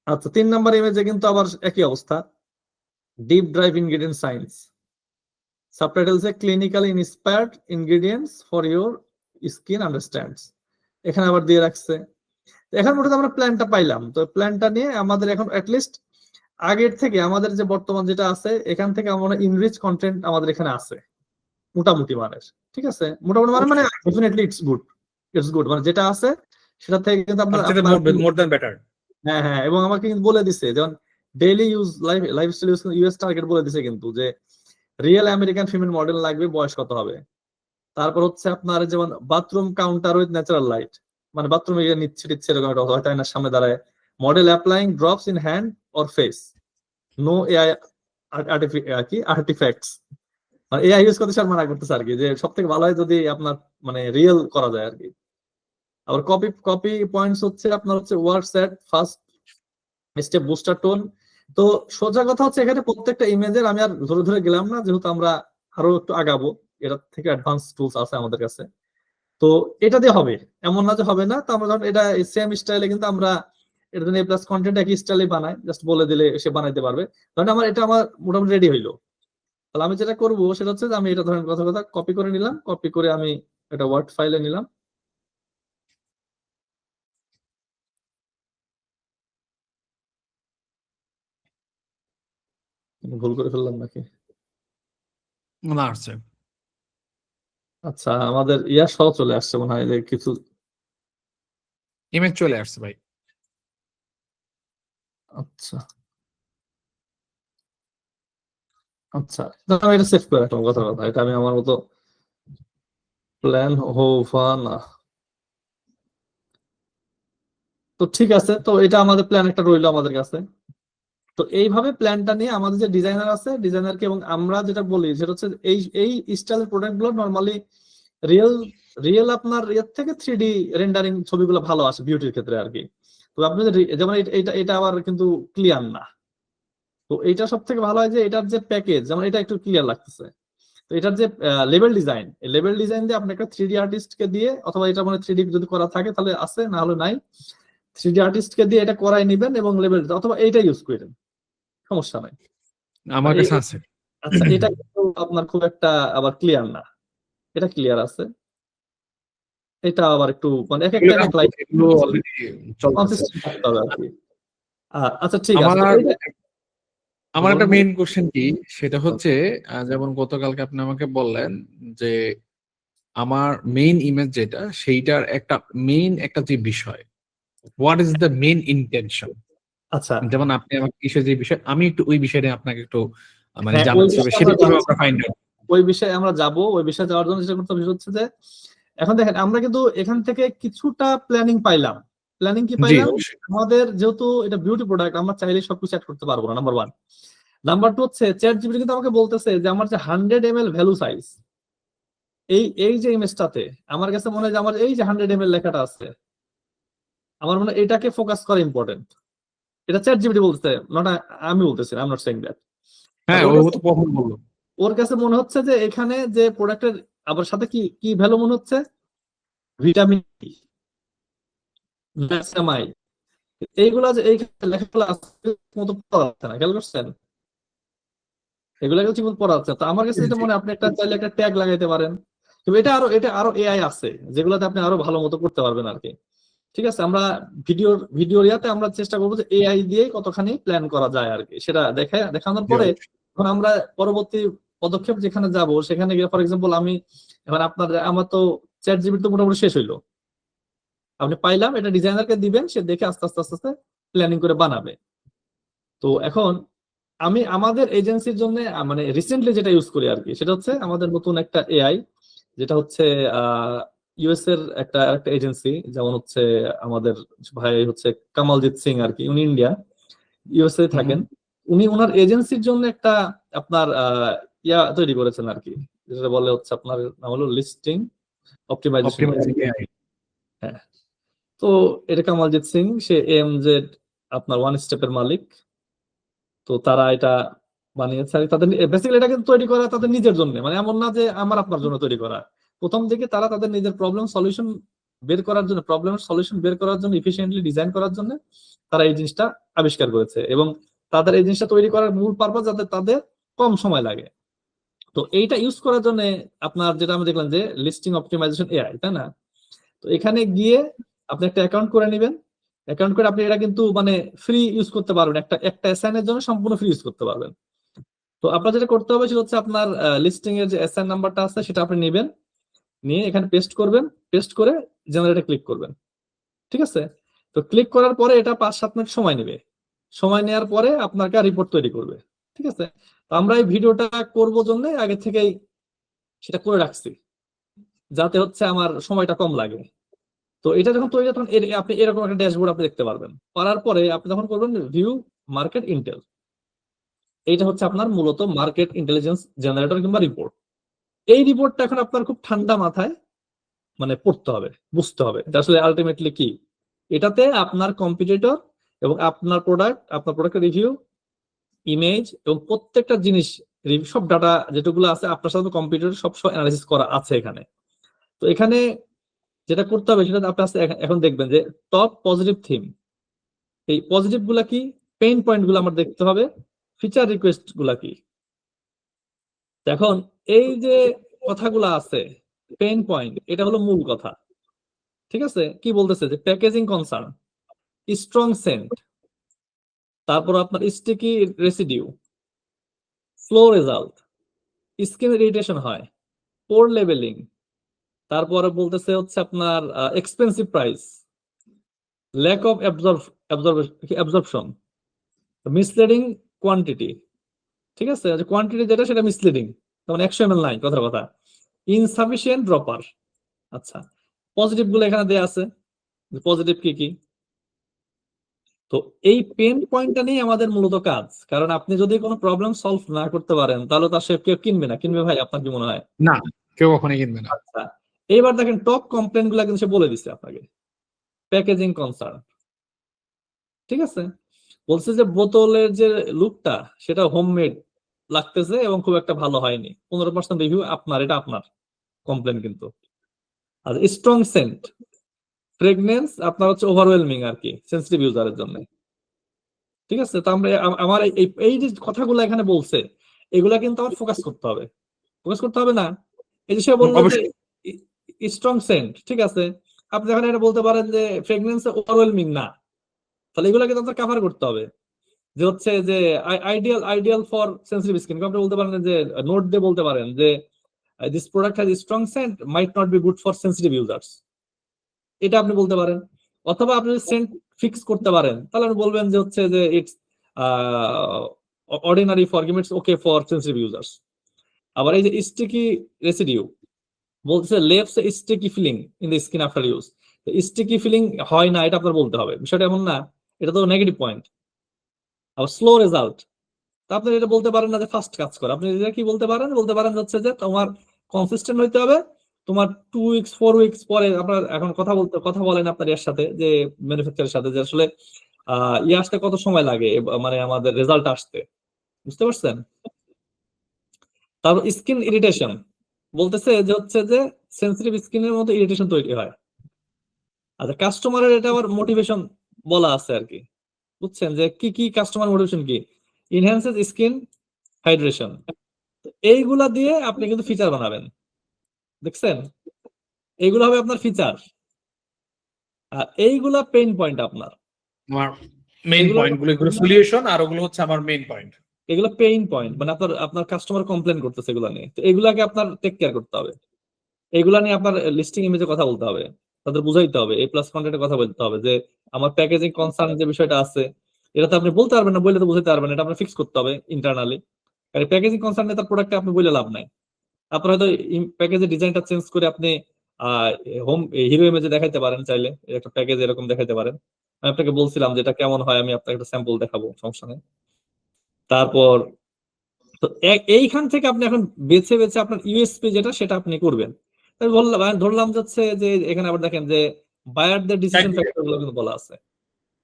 আচ্ছা, 3 নাম্বার ইমেজে কিন্তু আবার একই অবস্থা, deep drive ingredient science, subtitles A clinically inspired ingredients for your skin understands. এখানে আবার দিয়ে রাখছে। এখন মোটামুটি আমরা প্ল্যানটা পাইলাম। তো প্ল্যানটা নিয়ে আমাদের এখন অ্যাটলিস্ট আগের থেকে আমাদের যে বর্তমান যেটা আছে এখান থেকে আমরা ইনরিচ কন্টেন্ট আমাদের এখানে আছে মোটামুটি মানের। ঠিক আছে, মোটামুটি মানে ডেফিনেটলি ইটস গুড মানে যেটা আছে সেটা থেকে কিন্তু আপনার মোর দ্যান বেটার। হ্যাঁ হ্যাঁ, এবং আমাকে কিন্তু বলে দিছে যেমন daily use lifestyle use US target বলে দিছে কিন্তু যে রিয়েল আমেরিকান ফিমেল মডেল লাগবে, বয়স কত হবে। তারপর হচ্ছে আপনার যেমন bathroom counter with natural light, মানে বাথরুমে গিয়ে নিচ্ছে টিচ্ছে এরকম একটা হয়তো আয়নার সামনে দাঁড়ায়। Model applying drops in hand or face, no AI artifacts, মানে এআই ইউজ করতে স্যার মানা করতেছে আর কি, যে সব থেকে ভালো হয় যদি আপনার মানে রিয়েল করা যায় আর কি। আবার কপি পয়েন্টস হচ্ছে আপনার হচ্ছে words at first step, booster tone. তো সোজা কথা হচ্ছে এখানে প্রত্যেকটা ইমেজের আমি আর ধরে ধরে গেলাম না, যেহেতু আমরা আরো একটু আগাবো, এটা থেকে অ্যাডভান্স টুলস আছে আমাদের কাছে। তো এটা দিয়ে হবে এমন না যে হবে না। তো আমরা ধরুন এটা সেম স্টাইলে কিন্তু আমরা এটা জন্য প্লাস কন্টেন্ট একই স্টাইলে বানাই, জাস্ট বলে দিলে সে বানাইতে পারবে। ধরেন এটা আমার মোটামুটি রেডি হইলো, তাহলে আমি যেটা করবো সেটা হচ্ছে যে আমি এটা ধরেন কথা কথা কপি করে নিলাম, কপি করে আমি এটা ওয়ার্ড ফাইলে নিলাম। ভুল করে ফেললাম নাকি? না আসছে, আচ্ছা, আমাদের ইয়া সহ চলে আসছে মনে হয় যে কিছু ইমেজ চলে আসছে ভাই। আচ্ছা আচ্ছা, আমি এটা সেভ করে রাখলাম কথা কথা, এটা আমি আমার মতো প্ল্যান হোভা না। তো ঠিক আছে, তো এটা আমাদের প্ল্যান একটা রইলো আমাদের কাছে। তো এইভাবে প্ল্যানটা নিয়ে আমাদের যে ডিজাইনার আছে ডিজাইনারকে, এবং আমরা যেটা বলি সেটা হচ্ছে এই এই স্টাইলের প্রোডাক্ট গুলো নর্মালি রিয়েল রিয়েল আপনার এর থেকে 3D রেন্ডারিং ছবিগুলো ভালো আসে বিউটির ক্ষেত্রে আর কি। তো আপনি যেমন এটা এটা আবার কিন্তু ক্লিয়ার না। তো এটা সব থেকে ভালো হয় যে এটার যে প্যাকেজ, যেমন এটা একটু ক্লিয়ার লাগতেছে। তো এটার যে লেভেল ডিজাইন, এই লেভেল ডিজাইন দিয়ে আপনি একটা 3D আর্টিস্টকে দিয়ে, অথবা এটা মানে 3D যদি করা থাকে তাহলে আছে, না হলে নাই। 3D আর্টিস্টকে দিয়ে এটা করাই নিবেন এবং লেভেল অথবা এইটা ইউজ করেন, সমস্যা নাই। আমার এই কাছে আছে। আচ্ছা, এটা কিন্তু আপনার খুব একটা আবার ক্লিয়ার না, এটা ক্লিয়ার আছে, এটা আবার একটু মানে এক একটা এক লাইন এগুলো অলরেডি চলতেছে। কনসিস্টেন্ট থাকতে হবে আর কি। আচ্ছা ঠিক আছে, আমার তো এইটা আমার বলুন একটা ভাই। মেইন কোশ্চেন কি, সেটা হচ্ছে যেমন গতকালকে আপনি আমাকে বললেন যে আমার মেইন ইমেজ যেটা, সেইটার একটা মেইন একটা যে বিষয়, what is the main intention, আচ্ছা যেমন আপনি আমাকে কিসের যে বিষয়, আমি একটু ওই বিষয়টা আপনাকে একটু মানে হ্যাঁ, ওই জানাতে হবে, বিষয়ে সেটা আমরা কিভাবে যাচ্ছি, আমরা ফাইন্ড আউট। ওই বিষয়ে আমরা যাব। ওই বিষয়ে যাওয়ার জন্য যেটা করতে হবে সেটা হচ্ছে যে এখন দেখেন আমরা কিন্তু এখান থেকে কিছুটা প্ল্যানিং পাইলাম। প্ল্যানিং কি জি পাইলাম? অবশ্যই। আমাদের যেহেতু এটা বিউটি প্রোডাক্ট, আমরা চাইলে সবকিছু অ্যাড করতে পারবো না, নাম্বার ওয়ান। নাম্বার টু হচ্ছে চ্যাট জিপিটি কিন্তু আমাকে বলতেছে যে আমার যে 100 ml ভ্যালু সাইজ, এই এই যে ইমেজটাতে আমার কাছে মনে হয় যে আমার এই যে 100 ml লেখাটা আছে, আমার মনে হয় এটাকে ফোকাস করা ইম্পর্টেন্ট। এটা চ্যাট জিপিটি বলতেছে, নট আমি বলতেছি, I am not saying that. হ্যাঁ, ওর ও কাছে তো প্রথম বললো। ওর কাছে মনে হচ্ছে যে এখানে যে প্রোডাক্টের আবার সাথে কি কি ভ্যালু মনে হচ্ছে, ভিটামিন ডি, নাইসিনামাইড, এইগুলা যে এই লেখাগুলো আছে মতো পড়া যাচ্ছে না, খেয়াল করছেন? এগুলা ঠিক মতো পড়া যাচ্ছে না। তো আমার কাছে যেটা জি মনে হয় আপনি একটা চাইলে একটা ট্যাগ লাগাইতে পারেন, কিন্তু এটা আরো এআই আছে যেগুলোতে আপনি আরো ভালো মতো করতে পারবেন আর কি। ঠিক আছে, আমরা ভিডিওর ইয়াতে আমরা চেষ্টা করবো যে এআই দিয়ে কতখানি প্ল্যান করা যায় আর কি, সেটা দেখানোর জি পরে অবশ্যই। এখন আমরা পরবর্তী পদক্ষেপ যেখানে যাব সেখানে গিয়ে ফর এক্সাম্পল আমি এখন আমার তো চ্যাট জিপিটি তো মোটামুটি শেষ হইলো, আপনি পাইলাম, এটা ডিজাইনারকে দিবেন, সে দেখে আস্তে আস্তে আস্তে আস্তে প্ল্যানিং করে বানাবে। তো এখন আমি আমাদের এজেন্সির জন্য মানে রিসেন্টলি যেটা ইউজ করি আর কি, সেটা হচ্ছে আমাদের নতুন একটা এআই, যেটা হচ্ছে ইউএস এর একটা একটা এজেন্সি, যেমন হচ্ছে আমাদের ভাই হচ্ছে কামালজিৎ সিং আর কি, উনি ইন্ডিয়া ইউএসএ হুম হুম। থাকেন। উনি ওনার এজেন্সির জন্য একটা আপনার ইয়া তৈরি করেছেন আর কি, যেটা বলে হচ্ছে আপনার নাম হলো listing optimization AI. Optimizing AI. হ্যাঁ, তো এটা কামালজিৎ সিং, সে এএমজেড আপনার ওয়ান স্টেপের মালিক। তো তারা এটা বানিয়েছে আর কি। তাদের বেসিক্যালি এটা কিন্তু তৈরি করা তাদের নিজের জন্য, মানে এমন না যে আমার আপনার জন্য তৈরি করা। প্রথম দিকে তারা তাদের নিজের প্রবলেম সলিউশন বের করার জন্য ইফিসিয়েন্টলি ডিজাইন করার জন্য তারা এই জিনিসটা আবিষ্কার করেছে, এবং তাদের এই জিনিসটা তৈরি করার মূল পারপাস যাতে তাদের কম সময় লাগে। তো এইটা ইউজ করার জন্য আপনার যেটা আমি দেখলাম যে লিস্টিং অপটিমাইজেশন এআই, তাই না? তো এখানে গিয়ে আপনি একটা অ্যাকাউন্ট করে নেবেন। অ্যাকাউন্ট করে আপনি এটা কিন্তু মানে ফ্রি ইউজ করতে পারবেন, একটা একটা অ্যাসাইনের জন্য সম্পূর্ণ ফ্রি ইউজ করতে পারবেন। তো আপনার যেটা করতে হবে সেটা হচ্ছে আপনার লিস্টিং এর যে অ্যাসাইন নাম্বারটা আছে সেটা আপনি নেবেন, নিয়ে এখানে পেস্ট করবেন, পেস্ট করে জেনারেটে ক্লিক করবেন। ঠিক আছে, তো ক্লিক করার পরে এটা 5-7 মিনিট সময় নেবে। সময় নেওয়ার পরে আপনাকে রিপোর্ট তৈরি করবে। ঠিক আছে, তো আমরা এই ভিডিওটা করবো জন্য আগে থেকেই সেটা করে রাখছি, যাতে হচ্ছে আমার সময়টা কম লাগে। তো এটা যখন তৈরি হয় তখন আপনি এরকম একটা ড্যাশবোর্ড আপনি দেখতে পারবেন। পারার পরে আপনি যখন করবেন ভিউ মার্কেট ইন্টেল, এইটা হচ্ছে আপনার মূলত মার্কেট ইন্টেলিজেন্স জেনারেটর কিংবা রিপোর্ট। এই রিপোর্টটা এখন আপনার খুব ঠান্ডা মাথায় মানে পড়তে হবে, বুঝতে হবে এটা আসলে আলটিমেটলি কি। এটাতে আপনার কম্পিটিটর এবং আপনার প্রোডাক্টের রিভিউ, ইমেজ এবং প্রত্যেকটা জিনিস, সব ডাটা যেগুলো আছে আপনার সাথে কম্পিউটার সব অ্যানালাইসিস করা আছে এখানে। তো এখানে যেটা করতে হবে সেটা আপনি এখন দেখবেন যে টপ পজিটিভ থিম, এই পজিটিভ গুলা কি, পেইন পয়েন্ট গুলো আমার দেখতে হবে, ফিচার রিকোয়েস্ট গুলা কি। এখন এই যে কথাগুলো আছে, পেইন পয়েন্ট, এটা হলো মূল কথা। ঠিক আছে, কি বলতেছে যে প্যাকেজিং কনসার্ন, স্ট্রং সেন্ট, তারপর আপনার sticky residue, flow result, skin irritation হয়, পোর লেভেলিং, তারপরে বলতেছে হচ্ছে আপনার expensive price, lack of absorption, misleading quantity. ঠিক আছে, কোয়ান্টিটি যেটা সেটা মিসলিডিং, যেমন 100 ml নাই, কথার কথা, ইনসাফিসিয়েন্ট ড্রপার। আচ্ছা, পজিটিভ গুলো এখানে দেয়া আছে, পজিটিভ কি কি। তো এই পেন পয়েন্টটা নিয়ে আমাদের মূলত কাজ, কারণ আপনি যদি কোনো প্রবলেম সলভ না করতে পারেন তাহলে তার সে কেউ কিনবে না। কিনবে ভাই, আপনার কি মনে হয়? না, কেউ কখনোই কিনবে না। আচ্ছা, এইবার দেখেন টপ কমপ্লেন গুলা কিন্তু সে বলে দিচ্ছে আপনাকে। প্যাকেজিং কনসার্ন, ঠিক আছে, বলছে যে বোতলের যে লুকটা সেটা হোমমেড লাগতেছে এবং খুব একটা ভালো হয়নি, 15% রিভিউ আপনার, এটা আপনার কমপ্লেন কিন্তু। আর স্ট্রং সেন্ট, ফ্রেগনেন্স আপনার হচ্ছে ওভারওয়েলমিং আর কি সেন্সিটিভ ইউজারের জন্য। ঠিক আছে, তো আমরা আমার এই যে কথাগুলো এখানে বলছে এগুলা কিন্তু আমার ফোকাস করতে হবে, ফোকাস করতে হবে না? এই যে সে বললো যে অবশ্যই। স্ট্রং সেন্ট, ঠিক আছে, আপনি এখানে এটা বলতে পারেন যে ফ্রেগনেন্স ওভারওয়েলমিং না, তাহলে এগুলো কিন্তু আপনার কভার করতে হবে। যে হচ্ছে যে আইডিয়াল ফর সেন্সিটিভ স্কিন, আপনি বলতে পারেন যে নোট দিয়ে বলতে পারেন যে this product has strong scent, might not be good for sensitive users, এটা আপনি বলতে পারেন। অথবা আপনি সেন্ট ফিক্স করতে পারেন, তাহলে আপনি বলবেন যে হচ্ছে যে it's ordinary for it's okay for sensitive users. আবার এই যে স্টিকি রেসিডিউ বলতেছে leaves sticky feeling in the skin after use, sticky feeling হয় না এটা আপনার বলতে হবে, বিষয়টা এমন না, এটা তো নেগেটিভ পয়েন্ট। আবার স্লো রেজাল্ট, তা আপনি এটা বলতে পারেন না যে ফার্স্ট কাজ করে, আপনি এটা কি বলতে পারেন, বলতে পারেন হচ্ছে যে তোমার কনসিস্টেন্ট হইতে হবে, তোমার 2 উইকস 4 উইকস পরে আপনার এখন কথা বলেন আপনার এর সাথে যে ম্যানুফ্যাকচারের সাথে যে আসলে ইয়ে আসতে কত সময় লাগে, মানে আমাদের রেজাল্ট আসতে, বুঝতে পারছেন? তারপর স্কিন ইরিটেশন বলতেছে যে হচ্ছে যে সেন্সিটিভ স্কিনের মধ্যে ইরিটেশন তৈরি হয়। আচ্ছা, কাস্টমারের এটা আবার মোটিভেশন বলা আছে আর কি, বুঝছেন যে কি কি কাস্টমার মোটিভেশন কি, ইনহ্যান্সেস স্কিন হাইড্রেশন, এইগুলা দিয়ে আপনি কিন্তু ফিচার বানাবেন, দেখছেন? এইগুলো হবে আপনার ফিচার, আর এইগুলা পেইন পয়েন্ট আপনার, আমার মেইন এগুলো পয়েন্ট গুলো, এগুলো সলিউশন, আর ওগুলো হচ্ছে আমার মেইন পয়েন্ট। এগুলো পেইন পয়েন্ট, মানে আপনার আপনার কাস্টমার কমপ্লেন করতেছে এগুলা নিয়ে, তো এগুলাকে আপনার টেক কেয়ার করতে হবে, এগুলা নিয়ে আপনার লিস্টিং ইমেজে কথা বলতে হবে, তাদের বুঝাইতে হবে, এই প্লাস কন্টেন্টে কথা বলতে হবে যে আমার প্যাকেজিং কনসার্ন যে বিষয়টা আছে এটা তো আপনি বলতে পারবেন না, বললে তো বুঝাইতে পারবেন না, এটা আপনার ফিক্স করতে হবে ইন্টারনালি। আর প্যাকেজিং কনসার্ন তার প্রোডাক্টে আপনি বলে লাভ নাই, আপনার হয়তো প্যাকেজের ডিজাইনটা চেঞ্জ করে আপনি হোম হিরো ইমেজে দেখাইতে পারেন, চাইলে একটা প্যাকেজ এরকম দেখাইতে পারেন। আমি আপনাকে বলছিলাম যে এটা কেমন হয়, আমি আপনাকে একটা স্যাম্পল দেখাবো, সমস্যা নেই। তারপর তো এইখান থেকে আপনি এখন বেছে বেছে আপনার ইউএসপি যেটা সেটা আপনি করবেন। আমি বললাম, আমি ধরলাম যাচ্ছে যে এখানে আবার দেখেন যে বায়ারদের ডিসিশন ফ্যাক্টর গুলো কিন্তু বলা আছে,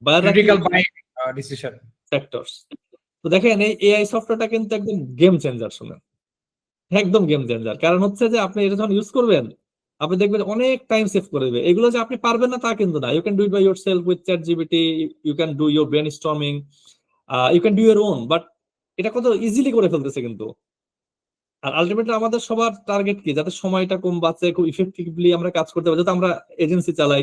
বায়াররা কি ক্রিটিক্যাল বাইং ডিসিশন। ফ্যাক্টরস। তো দেখেন এই এআই সফটওয়্যারটা কিন্তু একদম গেম চেঞ্জার, শুনে একদম গেম চেঞ্জার, কারণ হচ্ছে যে আপনি এটা যখন ইউজ করবেন আপনি দেখবেন অনেক টাইম সেভ করে দেবে। এগুলো যে আপনি পারবেন না তা কিন্তু না, you can do it by yourself with ChatGPT, you can do your brainstorming, you can do your own, but এটা কত ইজিলি করে ফেলতেছে কিন্তু। আর আলটিমেটলি আমাদের সবার টার্গেট কি, যাতে সময়টা কম বাঁচে, খুব ইফেক্টিভলি আমরা কাজ করতে পারি, যাতে আমরা এজেন্সি চালাই,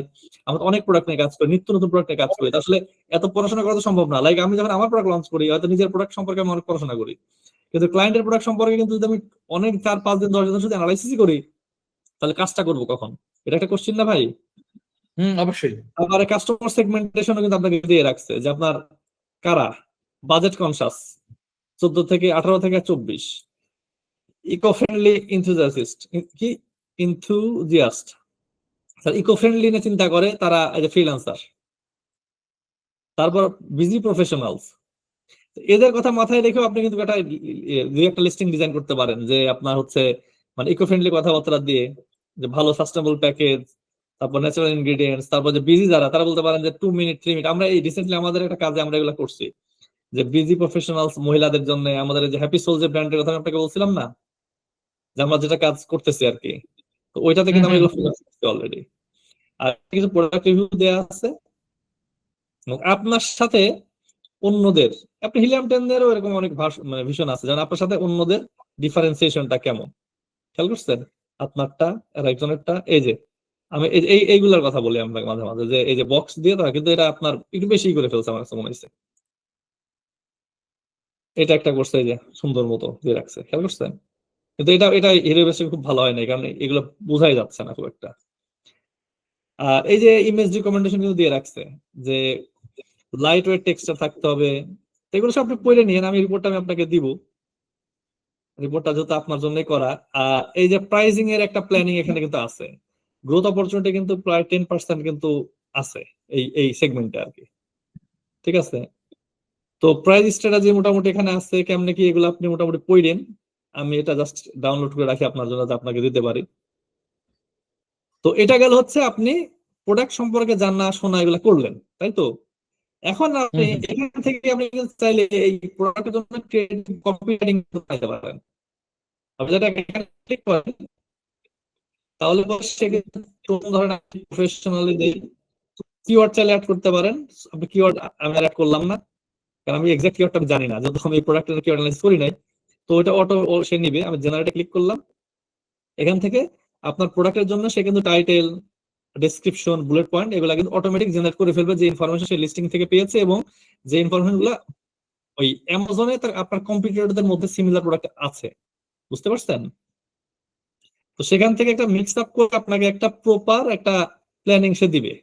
আমরা অনেক প্রোডাক্ট নিয়ে কাজ করি, নিত্য নতুন প্রোডাক্ট নিয়ে কাজ করি, আসলে এত পড়াশোনা করা তো সম্ভব না। লাইক আমি যখন আমার প্রোডাক্ট লঞ্চ করি হয়তো নিজের প্রোডাক্ট সম্পর্কে আমি অনেক পড়াশোনা করি, কিন্তু ক্লায়েন্টের প্রোডাক্ট সম্পর্কে কিন্তু যদি আমি অনেক 4 5 দিন 10 দিন শুধু অ্যানালাইসিস করি তাহলে কাজটা করবো কখন? এটা একটা কোশ্চিন না ভাই? অবশ্যই। আবার কাস্টমার সেগমেন্টেশনও কিন্তু আপনাকে দিয়ে রাখছে যে আপনার কারা বাজেট কনসাস 14 থেকে 18 থেকে 24, ইকো ফ্রেন্ডলি ইনথুজিয়াস্ট, কি ইনথুজিয়াস্ট, ইকো ফ্রেন্ডলি নিয়ে চিন্তা করে তারা, এই যে ফ্রিল্যান্সার, তারপর বিজি প্রফেশনালস, এদের কথা মাথায় রেখেও আপনি কিন্তু একটা দুই একটা লিস্টিং ডিজাইন করতে পারেন যে আপনার হচ্ছে মানে ইকো ফ্রেন্ডলি কথাবার্তা দিয়ে, যে ভালো সাস্টেনেবল প্যাকেজ, তারপর ন্যাচারাল ইনগ্রেডিয়েন্টস, তারপর যে বিজি যারা তারা বলতে পারেন যে 2 মিনিট 3 মিনিট। আমরা এই রিসেন্টলি আমাদের একটা কাজে আমরা এগুলো করছি, যে বিজি প্রফেশনালস মহিলাদের জন্য আমাদের যে হ্যাপি সোল যে ব্র্যান্ডের কথা আমি আপনাকে বলছিলাম না, যে আমরা যেটা কাজ করতেছি আর কি, তো ওইটাতে কিন্তু আমরা এগুলো ফোকাস করছি অলরেডি। আর কিছু প্রোডাক্ট রিভিউ দেওয়া আছে, এবং আপনার সাথে অন্যদের, আপনি হিলিয়াম 10 এরও এরকম অনেক মানে ভীষণ আছে, যেমন আপনার সাথে অন্যদের ডিফারেন্সিয়েশনটা কেমন, খেয়াল করছেন? আপনারটা আর একজনেরটা, এই যে আমি এইগুলোর কথা বলি আমরা মাঝে মাঝে, যে এই যে বক্স দিয়ে দেওয়া, কিন্তু এটা আপনার একটু বেশি করে ফেলছে আমার কাছে মনে হয়েছে। এটা একটা করছে, এই যে সুন্দর মতো দিয়ে রাখছে, খেয়াল করছেন? কিন্তু এটা এটা হিরো বেশি খুব ভালো হয় না, কারণ এগুলো বোঝাই যাচ্ছে না খুব একটা। আর এই যে ইমেজ রিকমেন্ডেশন কিন্তু দিয়ে রাখছে যে লাইট ওয়েট টেক্সচার থাকতে হবে, এগুলো সব আপনি পড়ে নিন, আমি রিপোর্টটা আমি আপনাকে দিব, রিপোর্টটা যেহেতু আপনার জন্যই করা। এই যে প্রাইজিং এর একটা প্ল্যানিং এখানে কিন্তু আছে, গ্রোথ অপরচুনিটি কিন্তু প্রায় 10% কিন্তু আছে এই এই সেগমেন্টে আর কি, ঠিক আছে? তো প্রাইস স্ট্র্যাটেজি মোটামুটি এখানে আছে, কেমনে কি এগুলো আপনি মোটামুটি পড়েন, আমি এটা জাস্ট ডাউনলোড করে রাখি আপনার জন্য, আপনাকে দিতে পারি। তো এটা গেল হচ্ছে আপনি প্রোডাক্ট সম্পর্কে জানা শোনা এগুলো করলেন, তাই তো? এখন আপনি এখান থেকে আপনি কিন্তু চাইলে এই প্রোডাক্টের জন্য ক্রিয়েটিভ কপি রাইটিং করতে পারেন। আপনি যেটা এখানে ক্লিক করেন তাহলে সেক্ষেত্রে ধরেন প্রফেশনালি দেই, কিওয়ার্ড চাইলে অ্যাড করতে পারেন। আপনি কিওয়ার্ড আমি অ্যাড করলাম না, কারণ আমি এক্সাক্ট কিওয়ার্ডটা জানি না, যেহেতু আমি এই প্রোডাক্টের কিওয়ার্ড অ্যানালাইসিস করি নাই। তো ওটা অটো সে নিবে। আমি জেনারেটে ক্লিক করলাম, এখান থেকে আপনার প্রোডাক্টের জন্য সে কিন্তু টাইটেল, ডেসক্রিপশন, বুলেট পয়েন্ট এগুলো কিন্তু অটোমেটিক জেনারেট করে ফেলবে, যে ইনফরমেশন সে লিস্টিং থেকে পেয়েছে এবং যে ইনফরমেশন গুলো ওই অ্যামাজনে আপনার কম্পিটিটরদের মধ্যে সিমিলার প্রোডাক্ট আছে। বুঝতে পারছেন? তো সেখান থেকে একটা মিক্স আপ করে আপনাকে একটা প্রপার একটা প্ল্যানিং সে দিবে।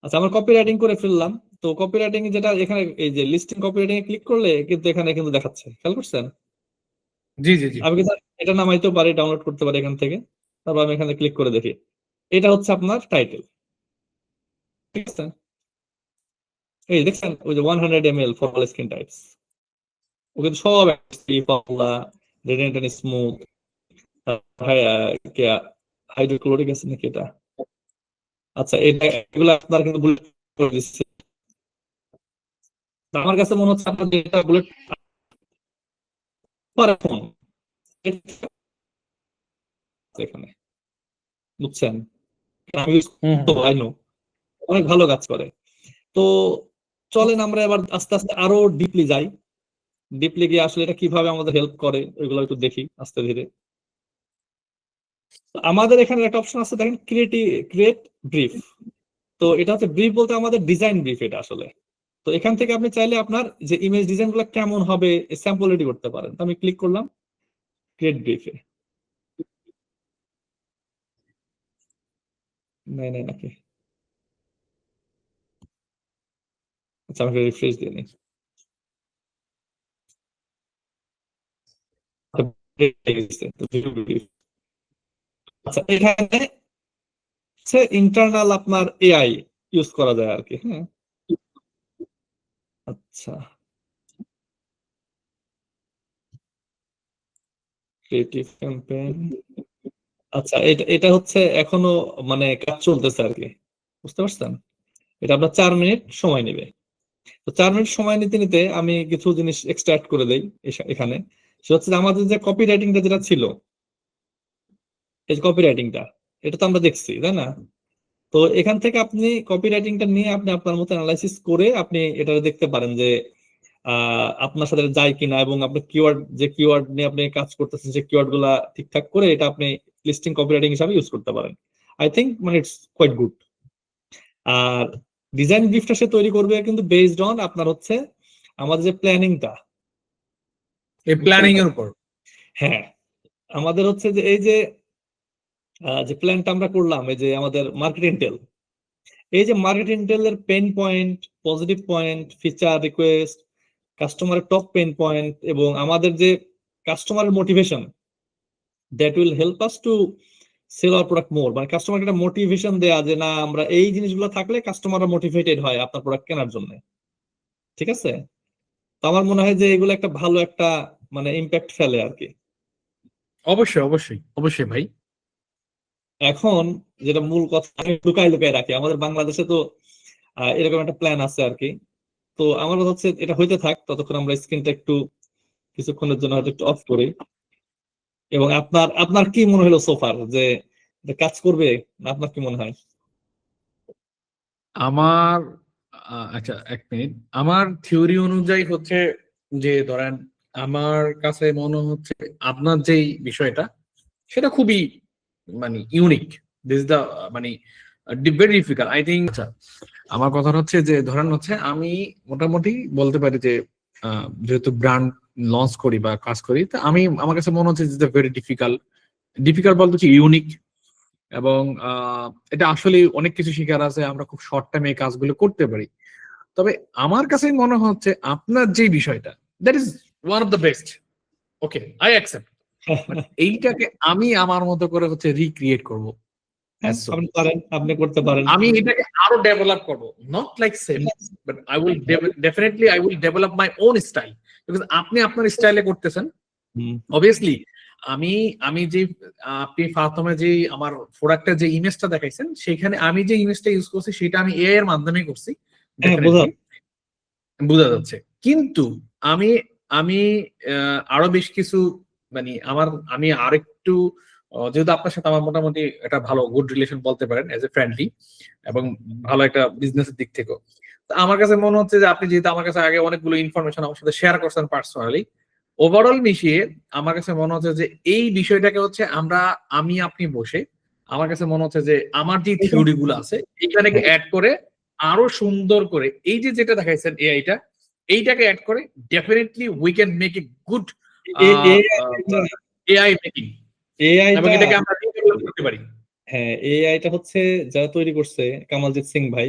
আচ্ছা, আমরা কপি রাইটিং করে ফেললাম। তো কপি রাইটিং যেটা এখানে এই যে লিস্টিং কপি রাইটিং এ ক্লিক করলে কিন্তু এখানে কিন্তু দেখাচ্ছে, খেয়াল করছেন? জি জি জি। আমি কিন্তু এটা নামাইতেও পারি, ডাউনলোড করতে পারি এখান থেকে। তারপর আমি এখানে ক্লিক করে দেখি, এটা হচ্ছে আপনার টাইটেল। ঠিক আছে, এই দেখছেন ওই যে 100 ml for all skin types, ও কিন্তু সব পাতলা, radiant and smooth, hydrochloric acid নাকি এটা। আচ্ছা, এটা এগুলো আপনার কিন্তু বুলেট করে দিচ্ছে। আমার কাছে মনে হচ্ছে আপনার যেটা বুলেট পারেন এখানে, বুঝছেন? আমি use তো I know, অনেক ভালো কাজ করে। তো চলেন আমরা এবার আস্তে আস্তে আরো ডিপলি যাই। ডিপলি গিয়ে আসলে এটা কিভাবে আমাদের হেল্প করে ওইগুলো একটু দেখি আস্তে ধীরে। তো আমাদের এখানে একটা অপশন আছে, দেখেন, ক্রিয়েট ব্রিফ। তো এটা হচ্ছে ব্রিফ বলতে আমাদের ডিজাইন ব্রিফ এটা আসলে। তো এখান থেকে আপনি চাইলে আপনার যে ইমেজ ডিজাইন গুলো কেমন হবে স্যাম্পল রেডি করতে পারেন। তো আমি ক্লিক করলাম ক্রিয়েট ব্রিফে, নাই নাই নাকি। আচ্ছা, আমাকে রিফ্রেশ দিয়ে নিই। আচ্ছা, এখানে হচ্ছে ইন্টারনাল আপনার এআই ইউজ করা যায় আর কি। হ্যাঁ, আচ্ছা, ক্রিয়েটিভ ক্যাম্পেইন। আচ্ছা, এটা এটা হচ্ছে এখনো মানে কাজ চলতেছে আর কি, বুঝতে পারছেন? এটা আপনার 4 মিনিট সময় নেবে। তো 4 মিনিট সময় নিতে নিতে আমি কিছু জিনিস এক্সট্রাক্ট করে দেই এখানে। সেটা হচ্ছে যে আমাদের যে কপি রাইটিংটা যেটা ছিল, এই কপি রাইটিংটা, এটা তো আমরা দেখছি, তাই না? তো এখান থেকে আপনি কপি রাইটিংটা নিয়ে আপনি আপনার মতো অ্যানালাইসিস করে আপনি এটা দেখতে পারেন যে আপনার সাথে যায় কিনা, এবং আপনি কিওয়ার্ড, যে কিওয়ার্ড নিয়ে আপনি কাজ করতেছেন সেই কিওয়ার্ড গুলা ঠিকঠাক করে এটা আপনি লিস্টিং কপি রাইটিং হিসাবে ইউজ করতে পারেন। আই থিঙ্ক মানে ইটস কোয়াইট গুড। আর ডিজাইন ব্রিফটা সে তৈরি করবে কিন্তু বেসড অন আপনার হচ্ছে আমাদের যে প্ল্যানিংটা, এই প্ল্যানিং এর উপর। হ্যাঁ, আমাদের হচ্ছে যে এই যে যে প্ল্যানটা আমরা করলাম, এই যে আমাদের মার্কেট ইন্টেল, এই যে মার্কেট ইন্টেলের pain point, positive point, feature request, কাস্টমারের টপ পেইন পয়েন্ট, এবং আমাদের যে কাস্টমারের motivation, that will help us to sell our product more. মানে কাস্টমারকে একটা মোটিভেশন দেয়া যে না, আমরা এই জিনিসগুলো থাকলে কাস্টমাররা মোটিভেটেড হয় আপনার প্রোডাক্ট কেনার জন্য। ঠিক আছে? তো আমার মনে হয় যে এগুলো একটা ভালো একটা মানে ইম্প্যাক্ট ফেলে আর কি। অবশ্যই অবশ্যই অবশ্যই ভাই। এখন যেটা মূল কথা, আমি লুকাই লুকাই রাখি, আমাদের বাংলাদেশে তো এরকম একটা প্ল্যান আছে আর কি। তো আমার কথা হচ্ছে এটা হইতে থাক, ততক্ষণ আমরা স্ক্রিনটা একটু কিছুক্ষণের জন্য হয়তো একটু অফ করি। এবং আপনার আপনার কি মনে হলো সোফার, যে এটা কাজ করবে না? আপনার কি মনে হয়? আমার আচ্ছা, এক মিনিট। আমার থিওরি অনুযায়ী হচ্ছে যে ধরেন আমার কাছে মনে হচ্ছে আপনার যেই বিষয়টা সেটা খুবই মানে ইউনিক। দিস দা মানে ভেরি ডিফিকাল্ট আই থিঙ্ক। আচ্ছা, আমার কথা হচ্ছে যে ধরেন হচ্ছে আমি মোটামুটি বলতে পারি যে যেহেতু ব্র্যান্ড লঞ্চ করি বা কাজ করি, তা আমি আমার কাছে মনে হচ্ছে যে ভেরি ডিফিকাল্ট। ডিফিকাল্ট বলতে হচ্ছে ইউনিক, এবং এটা আসলে অনেক কিছু শিকার আছে, আমরা খুব শর্ট টাইমে এই কাজগুলো করতে পারি। তবে আমার কাছে মনে হচ্ছে আপনার যে বিষয়টা, that is one of the best. Okay, I accept. এইটাকে আমি আমার মতো করে হচ্ছে রিক্রিয়েট করবো। আপনি পারেন, আপনি করতে পারেন। আমি এটাকে আরো ডেভেলপ করব, not like same, but I will definitely I will develop my own style. Because আপনি আপনার স্টাইলে করতেছেন, অবভিয়াসলি। আমি আমি যে আপনি প্রথমে যে আমার প্রোডাক্টের যে ইমেজটা দেখাইছেন, সেখানে আমি যে ইমেজটা ইউজ করছি সেটা আমি এআই এর মাধ্যমে করছি, ডেফিনেটলি বোঝা যাচ্ছে। কিন্তু আমি আমি আরো বেশ কিছু মানে আমি আরেকটু যেহেতু আপনার সাথে আমার মোটামুটি একটা ভালো গুড রিলেশন বলতে পারেন এজ এ ফ্রেন্ডলি, এবং ভালো একটা বিজনেসের দিক থেকেও। তো আমার কাছে মনে হচ্ছে যে আপনি যেহেতু আমার কাছে আগে অনেকগুলো ইনফরমেশন আমার সাথে শেয়ার করছেন পার্সোনালি, ওভারঅল মিশিয়ে আমার কাছে মনে হচ্ছে যে এই বিষয়টাকে হচ্ছে আমি আপনি বসে, আমার কাছে মনে হচ্ছে যে আমার যে থিওরি গুলো আছে এখানে অ্যাড করে আরো সুন্দর করে এই যে যেটা দেখাইছেন এআইটা, এইটাকে অ্যাড করে definitely we can make a good AI making, এবং এআইটা এটাকে আমরা ডেভেলপ করতে পারি। হ্যাঁ, এআইটা হচ্ছে যারা তৈরি করছে কামালজিৎ সিং ভাই,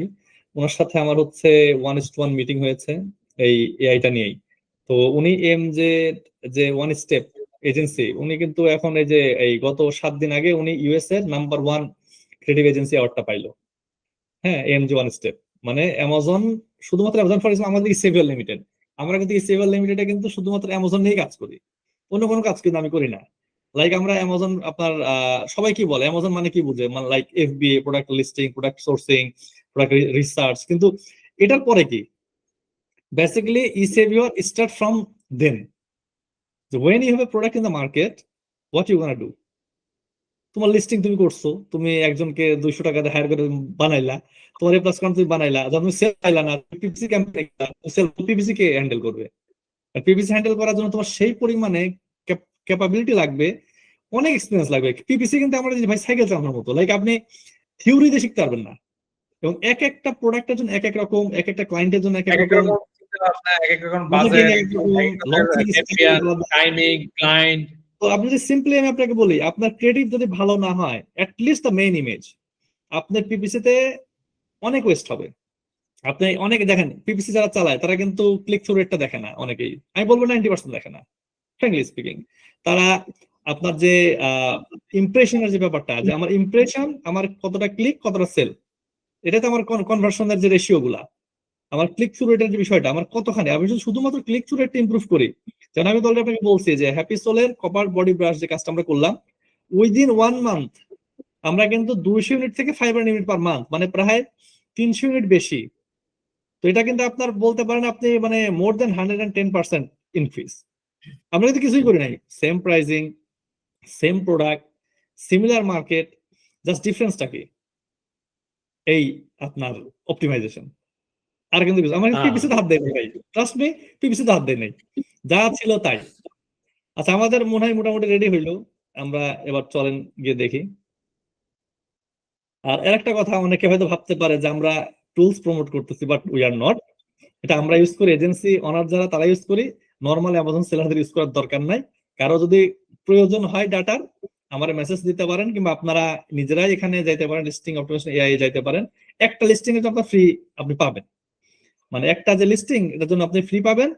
ওনার সাথে আমার হচ্ছে 1:1 মিটিং হয়েছে এই এআইটা নিয়েই। তো উনি যে যে ওয়ান স্টেপ এজেন্সি, উনি কিন্তু এখন এই যে এই গত 7 দিন আগে উনি ইউএস এর নাম্বার 1 ক্রিয়েটিভ এজেন্সি অ্যাওয়ার্ডটা পাইলো। হ্যাঁ, এমজি ওয়ান স্টেপ মানে অ্যামাজন, শুধুমাত্র অ্যামাজন ফর এক্সাম্পল আমাদের ইসেভিয়ার লিমিটেড, আমরা কিন্তু ইসেভিয়ার লিমিটেডে কিন্তু শুধুমাত্র অ্যামাজন নিয়েই কাজ করি, অন্য কোনো কাজ কিন্তু আমি করি না। লাইক আমরা অ্যামাজন আপনার সবাই কি বলে অ্যামাজন মানে কি বুঝে, মানে like FBA, product listing, product sourcing, product research, কিন্তু এটার পরে কি বেসিক্যালি ইসেভিয়ার start from then, when you have a product in the market, what you gonna do? তোমার লিস্টিং তুমি করছো, তুমি একজনকে 200 টাকা দিয়ে হায়ার করে বানাইলা, তোমার এ প্লাস তুমি বানাইলা, যখন তুমি সেল পাইলা না, পিপিসি ক্যাম্পেইন সেল পিপিসি কে হ্যান্ডেল করবে? আর পিপিসি হ্যান্ডেল করার জন্য তোমার সেই পরিমাণে ক্যাপাবিলিটি লাগবে, অনেক এক্সপেরিয়েন্স লাগবে। পিপিসি কিন্তু আমরা ভাই সাইকেল চালানোর মতো, লাইক আপনি থিওরি দিয়ে শিখতে পারবেন না, এবং এক একটা প্রোডাক্টের জন্য এক এক রকম, এক একটা ক্লায়েন্টের জন্য এক এক রকম টাইমিং, ক্লায়েন্ট। তো আপনি যদি সিম্পলি আমি আপনাকে বলি, আপনার ক্রিয়েটিভ যদি ভালো না হয়, অ্যাটলিস্ট দ্য মেইন ইমেজ, আপনার পিপিসি তে অনেক ওয়েস্ট হবে। আপনি অনেকে দেখেন পিপিসি যারা চালায় তারা কিন্তু ক্লিক থ্রু রেটটা দেখে না, অনেকেই, আমি বলবো 90% দেখে না, ফ্র্যাঙ্কলি স্পিকিং। তারা আপনার যে ইমপ্রেশনের যে ব্যাপারটা, যে আমার ইমপ্রেশন, আমার কতটা ক্লিক কতটা সেল, এটাতে আমার কনভার্সনের যে রেশিও গুলা, আমার ক্লিক থ্রু রেটের যে বিষয়টা আমার কতখানি, আমি যদি শুধুমাত্র ক্লিক থ্রু রেটটা ইমপ্রুভ করি, যেন আমি অলরেডি আপনাকে বলছি যে হ্যাপি সোলের কপার বডি ব্রাশ যে কাজটা আমরা করলাম, উইদিন 1 মান্থ আমরা কিন্তু 200 ইউনিট থেকে 500 ইউনিট পার মান্থ, মানে প্রায় 300 ইউনিট বেশি। তো এটা কিন্তু আপনার বলতে পারেন আপনি মানে মোর দেন 110% ইনক্রিজ। আমরা কিন্তু কিছুই করি নাই, same pricing, same product, similar market, just ডিফারেন্সটা কি এই আপনার অপটিমাইজেশন। আর কিন্তু আমার পিপিসি তে হাত দেয় নাই, ট্রাস্ট মি, পিপিসি তে হাত দেয় নাই, যা ছিল তাই। আচ্ছা, আমাদের মনে হয় মোটামুটি রেডি হইলো, আমরা এবার চলেন গিয়ে দেখি। আর আরেকটা কথা, অনেকে হয়তো ভাবতে পারে যে আমরা টুলস প্রমোট করতেছি, বাট উই আর নট। এটা আমরা ইউজ করি, এজেন্সি অনার যারা তারা ইউজ করি, নর্মাল অ্যামাজন সেলারদের ইউজ করার দরকার নাই। কারো যদি প্রয়োজন হয় ডাটার, আমার মেসেজ দিতে পারেন, কিংবা আপনারা নিজেরাই এখানে যাইতে পারেন, লিস্টিং অপটিমাইজেশন এআই যাইতে পারেন। একটা লিস্টিং এর জন্য আপনার ফ্রি আপনি পাবেন, মানে একটা যে লিস্টিং এটার জন্য আপনি ফ্রি পাবেন,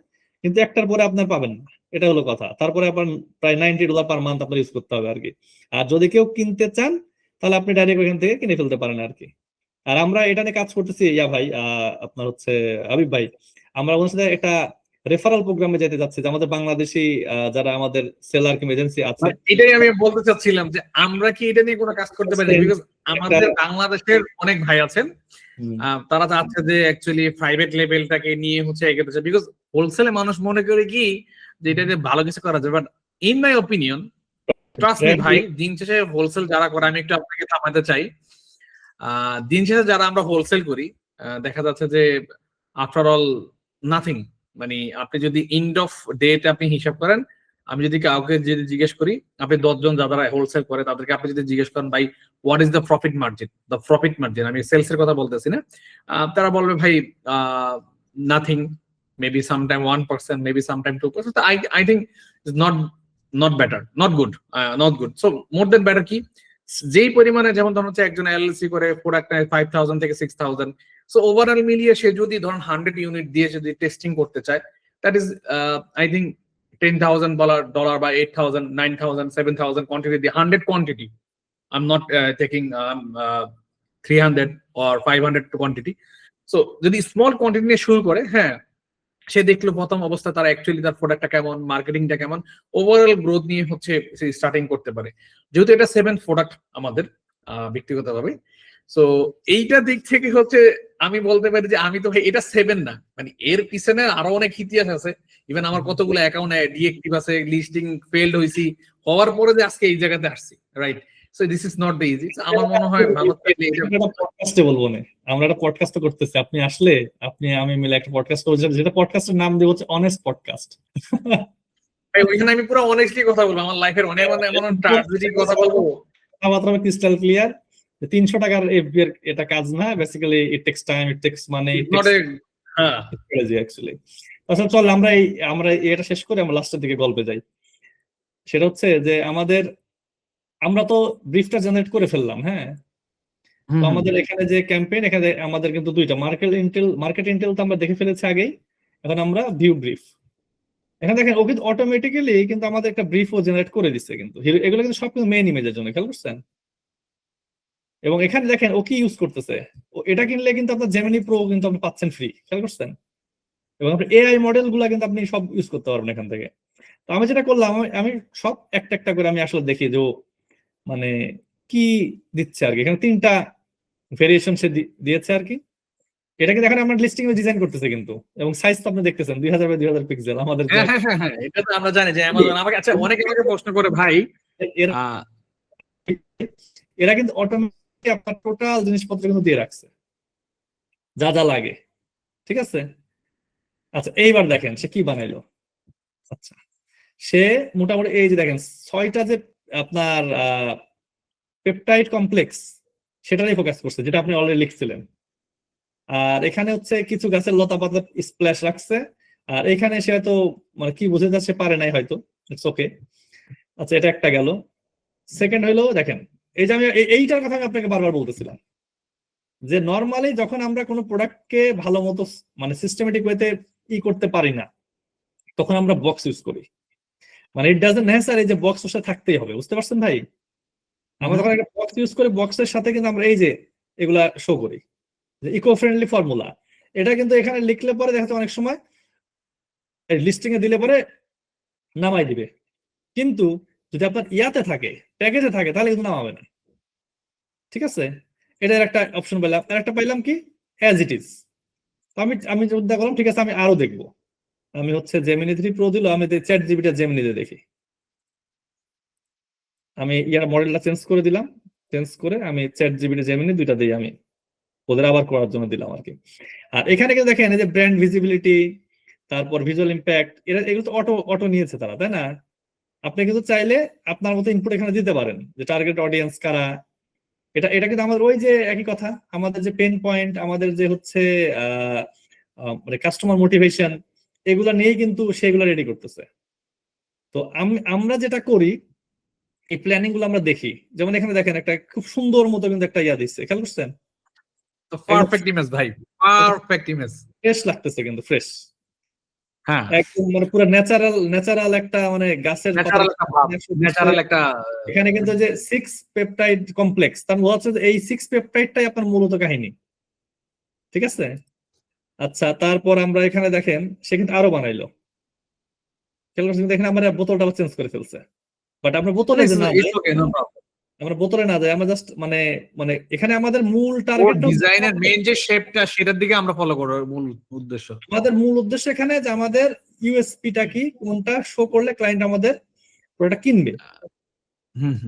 কিন্তু একটার পরে আপনার পাবেন না, এটা হলো কথা। তারপরে আপনার প্রায় $90 পার মান্থ আপনার ইউজ করতে হবে আর কি। আর যদি কেউ কিনতে চান তাহলে আপনি ডাইরেক্ট ওখান থেকে কিনে ফেলতে পারেন আর কি। আর আমরা এটা নিয়ে কাজ করতেছি, ইয়া ভাই আপনার হচ্ছে হাবিব ভাই, আমরা ওনার সাথে একটা রেফারেল প্রোগ্রামে যেতে যাচ্ছি, যে আমাদের বাংলাদেশি যারা আমাদের সেলার কিংবা এজেন্সি আছে। এটাই আমি বলতে চাচ্ছিলাম যে আমরা কি এটা নিয়ে কোনো কাজ করতে পারি, বিকজ আমাদের বাংলাদেশের অনেক ভাই আছেন, তারা চাচ্ছে যে অ্যাকচুয়ালি প্রাইভেট লেভেলটাকে নিয়ে হচ্ছে এগোতে চায়, বিকজ হোলসেলে মানুষ মনে করে কি যে এটা দিয়ে ভালো কিছু করা যায়, but in my opinion, trust me ভাই, দিন শেষে হোলসেল যারা করে, আমি একটু আপনাকে থামাতে চাই, দিন শেষে যারা আমরা হোলসেল করি, দেখা যাচ্ছে যে আফটার অল নাথিং, মানে আপনি যদি এন্ড অফ ডেট আপনি হিসাব করেন, আমি যদি কাউকে যদি জিজ্ঞেস করি, আপনি 10 জন যারা হোলসেল করে তাদেরকে আপনি যদি জিজ্ঞেস করেন ভাই what is the profit margin, আমি সেলস এর কথা বলতেছি না, তারা বলবে ভাই nothing, maybe sometime 1%, maybe sometime 2%। I think is not better, not good. So more than better কি, যেই পরিমাণে, যেমন ধরুন হচ্ছে একজন এলএলসি করে প্রোডাক্ট 5,000 থেকে 6,000, সো ওভারঅল মিলিয়ে সে যদি ধরুন 100 ইউনিট দিয়ে যদি টেস্টিং করতে চায়, দ্যাট ইজ আই থিঙ্ক $10,000 বা 8,000, 9,000, 7,000 কোয়ান্টিটি দিয়ে 100 quantity, I am not taking 300 or 500 quantity. So যদি স্মল কোয়ান্টিটি নিয়ে শুরু করে, হ্যাঁ, সে দেখলো প্রথম অবস্থা তারা অ্যাকচুয়ালি তার প্রোডাক্টটা কেমন, মার্কেটিংটা কেমন, ওভারঅল গ্রোথ নিয়ে হচ্ছে স্টার্টিং করতে পারে। যেহেতু এটা 7th প্রোডাক্ট আমাদের ব্যক্তিগতভাবে, সো এইটা দিক থেকে হচ্ছে আমি বলতে পারি যে আমি তো ভাই এটা 7 না, মানে এর পিছনে আরো অনেক ইতিহাস আছে, ইভেন আমার কতগুলো অ্যাকাউন্ট ডিএক্টিভ আছে, লিস্টিং ফেলড হইছি, হওয়ার পরে যে আজকে এই জায়গাতে আসছি, right? So this is not the easy. আমার মনে হয় ভালো থাকলে এটা পডকাস্টে বলবো না, আমরা একটা পডকাস্ট করতেছি, আপনি আসলে আমি মিলে একটা পডকাস্ট করছি, যেটা পডকাস্টের নাম দেব হচ্ছে অনেস্ট পডকাস্ট। ভাই, ওইখানে আমি পুরো অনেস্টলি কথা বলবো, আমার লাইফের অনেক এমন ট্রাজেডি কথা বলবো, কথাবার্তা ক্রিস্টাল ক্লিয়ার। 300 টাকার এফবি এর এটা কাজ না, basically it takes time, it takes মানে হ্যাঁ। অ্যাকচুয়ালি। আচ্ছা চল আমরা এটা শেষ করে আমরা লাস্টের দিকে গল্পে যাই। সেটা হচ্ছে যে আমরা তো ব্রিফটা জেনারেট করে ফেললাম, হ্যাঁ। তো আমাদের এখানে যে ক্যাম্পেইন, এখানে আমাদের কিন্তু দুইটা মার্কেট ইন্টেল তো আমরা দেখে ফেলেছি আগেই, এখন আমরা ভিউ ব্রিফ। এখানে দেখেন ও কিন্তু অটোমেটিক্যালি কিন্তু আমাদের একটা ব্রিফও জেনারেট করে দিচ্ছে, কিন্তু এগুলো কিন্তু সব কিন্তু মেইন ইমেজের জন্য, খেয়াল করছেন? এবং এখানে দেখেন ও কি ইউজ করতেছে, এটা কিনলে কিন্তু আপনার জেমিনি প্রো কিন্তু আপনি পাচ্ছেন ফ্রি, খেয়াল করছেন? এবং আপনার এআই মডেল গুলা কিন্তু আপনি সব ইউজ করতে পারবেন এখান থেকে। তো আমি যেটা করলাম, আমি সব একটা একটা করে আমি আসলে দেখি যে মানে কি দিচ্ছে আর কি। এখানে 3টা ভেরিয়েশন সে দিয়েছে আর কি। এটাকে দেখেন আমরা লিস্টিং এ ডিজাইন করতেছে কিন্তু, এবং সাইজ তো আপনি দেখতেছেন 2000 বাই 2000 পিক্সেল আমাদের। হ্যাঁ, এটা তো আমরা জানি যে অ্যামাজন আমাকে, আচ্ছা অনেকে আমাকে প্রশ্ন করে ভাই, এরা কিন্তু অটোমেটিক আপনার টোটাল জিনিসপত্র কিন্তু দিয়ে রাখছে, যা যা লাগে, ঠিক আছে? আচ্ছা এইবার দেখেন সে কি বানাইলো। আচ্ছা সে মোটামুটি এই যে দেখেন 6টা যে আপনার পেপটাইড কমপ্লেক্স, সেটারই ফোকাস করছে, যেটা আপনি অলরেডি লিখছিলেন। আর এখানে হচ্ছে কিছু গাছের লতা পাতা স্প্ল্যাশ রাখছে। আর এখানে সে হয়তো মানে কি বুঝে যাচ্ছে পারে নাই হয়তো, ইটস ওকে। আচ্ছা এটা একটা গেল। সেকেন্ড হইলো দেখেন, এই যে আমি এইটার কথা আমি আপনাকে বারবার বলতেছিলাম, যে নর্মালি যখন আমরা কোনো প্রোডাক্টকে ভালো মতো মানে সিস্টেমেটিক ওয়েতে করতে পারি না, তখন আমরা বক্স ইউজ করি। মানে ইট ডাজন্ট নেসেসারি যে বক্স ওর সাথে থাকতেই হবে, বুঝতে পারছেন ভাই? আমরা যখন একটা বক্স ইউজ করি, বক্সের সাথে কিন্তু আমরা এই যে এগুলা শো করি, যে ইকো ফ্রেন্ডলি ফর্মুলা। এটা কিন্তু এখানে লিখলে পরে দেখা যাচ্ছে অনেক সময় লিস্টিং এ দিলে পরে নামাই দিবে, কিন্তু যদি আপনার ইয়াতে থাকে, প্যাকেজে থাকে, তাহলে কিন্তু নামাবে না, ঠিক আছে? এটার একটা অপশন পেলাম। আর একটা পাইলাম কি, অ্যাজ ইট ইজ। আমি চিন্তা করলাম ঠিক আছে আমি আরো দেখবো। আমি হচ্ছে জেমিনি 3 প্রো দিল, আমি চ্যাট জিপিটি জেমিনিতে দেখি। আমি ইয়ার মডেলটা চেঞ্জ করে দিলাম, চেঞ্জ করে আমি চ্যাট জিপিটি জেমিনি দুইটা দিই, আমি ওদের আবার করার জন্য দিলাম আর কি। আর এখানে কিন্তু দেখেন এই যে ব্র্যান্ড ভিজিবিলিটি, তারপর ভিজুয়াল ইম্প্যাক্ট, এগুলো তো অটো নিয়েছে তারা, তাই না? আপনি কিন্তু চাইলে আপনার মতো ইনপুট এখানে দিতে পারেন, যে টার্গেট অডিয়েন্স কারা। এটা কিন্তু আমাদের ওই যে একই কথা, আমাদের যে পেন পয়েন্ট, আমাদের যে হচ্ছে মানে কাস্টমার মোটিভেশন, এগুলা নিয়েই কিন্তু সেগুলো রেডি করতেছে। তো আমরা যেটা করি, এই প্ল্যানিং গুলো আমরা দেখি। যেমন এখানে দেখেন একটা খুব সুন্দর মতো কিন্তু একটা ইয়া দিচ্ছে, খেয়াল করছেন? পারফেক্ট ইমেজ ভাই, পারফেক্ট ইমেজ, ফ্রেশ লাগতেছে কিন্তু, ফ্রেশ হ্যাঁ, একদম, মানে পুরো ন্যাচারাল একটা মানে গাছের ন্যাচারাল একটা। এখানে কিন্তু যে 6 পেপটাইড কমপ্লেক্স, তার মানে হচ্ছে যে এই 6 পেপটাইডটাই আপনার মূলত কাহিনী, ঠিক আছে? আচ্ছা তারপর আমরা এখানে দেখেন সে কিন্তু আরো বানাইলো, দেখেন আমরা বোতলটা চেঞ্জ করে ফেলছে। বাট আমরা বোতলে যে না যাই, আমরা বোতলে না যাই, আমরা জাস্ট মানে মানে এখানে আমাদের মূল টার্গেট, ডিজাইনের মেইন যে শেপটা, সেটার দিকে আমরা ফলো করার মূল উদ্দেশ্য। আমাদের মূল উদ্দেশ্য এখানে যে আমাদের ইউএসপিটা কি, কোনটা শো করলে ক্লায়েন্ট আমাদের প্রোডাক্ট কিনবে,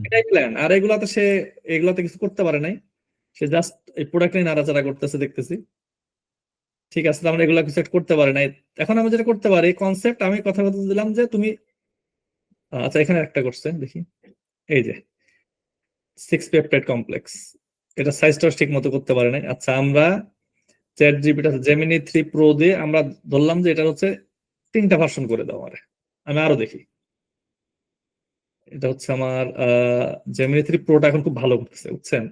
এটাই প্ল্যান। আর এগুলাতে কিছু করতে পারে নাই, সে জাস্ট এই প্রোডাক্ট নিয়ে নাড়াচাড়া করতেছে দেখতেছি, ঠিক আছে? আমরা এগুলা কিছু করতে পারি নাই। এখন আমি যেটা করতে পারি, কনসেপ্ট আমি কথা বলতে দিলাম যে তুমি আচ্ছা এখানে একটা করছে দেখি, এই যে 6 পেপটাইড কমপ্লেক্স, এটা সাইজটা ঠিক মতো করতে পারে নাই। আচ্ছা আমরা চ্যাট জিপিটি জেমিনি 3 প্রো দিয়ে আমরা ধরলাম যে এটা হচ্ছে 3টা ভার্সন করে দাও আমারে, আমি আরো দেখি। এটা হচ্ছে আমার জেমিনি 3 প্রোটা এখন খুব ভালো করতেছে, বুঝছেন?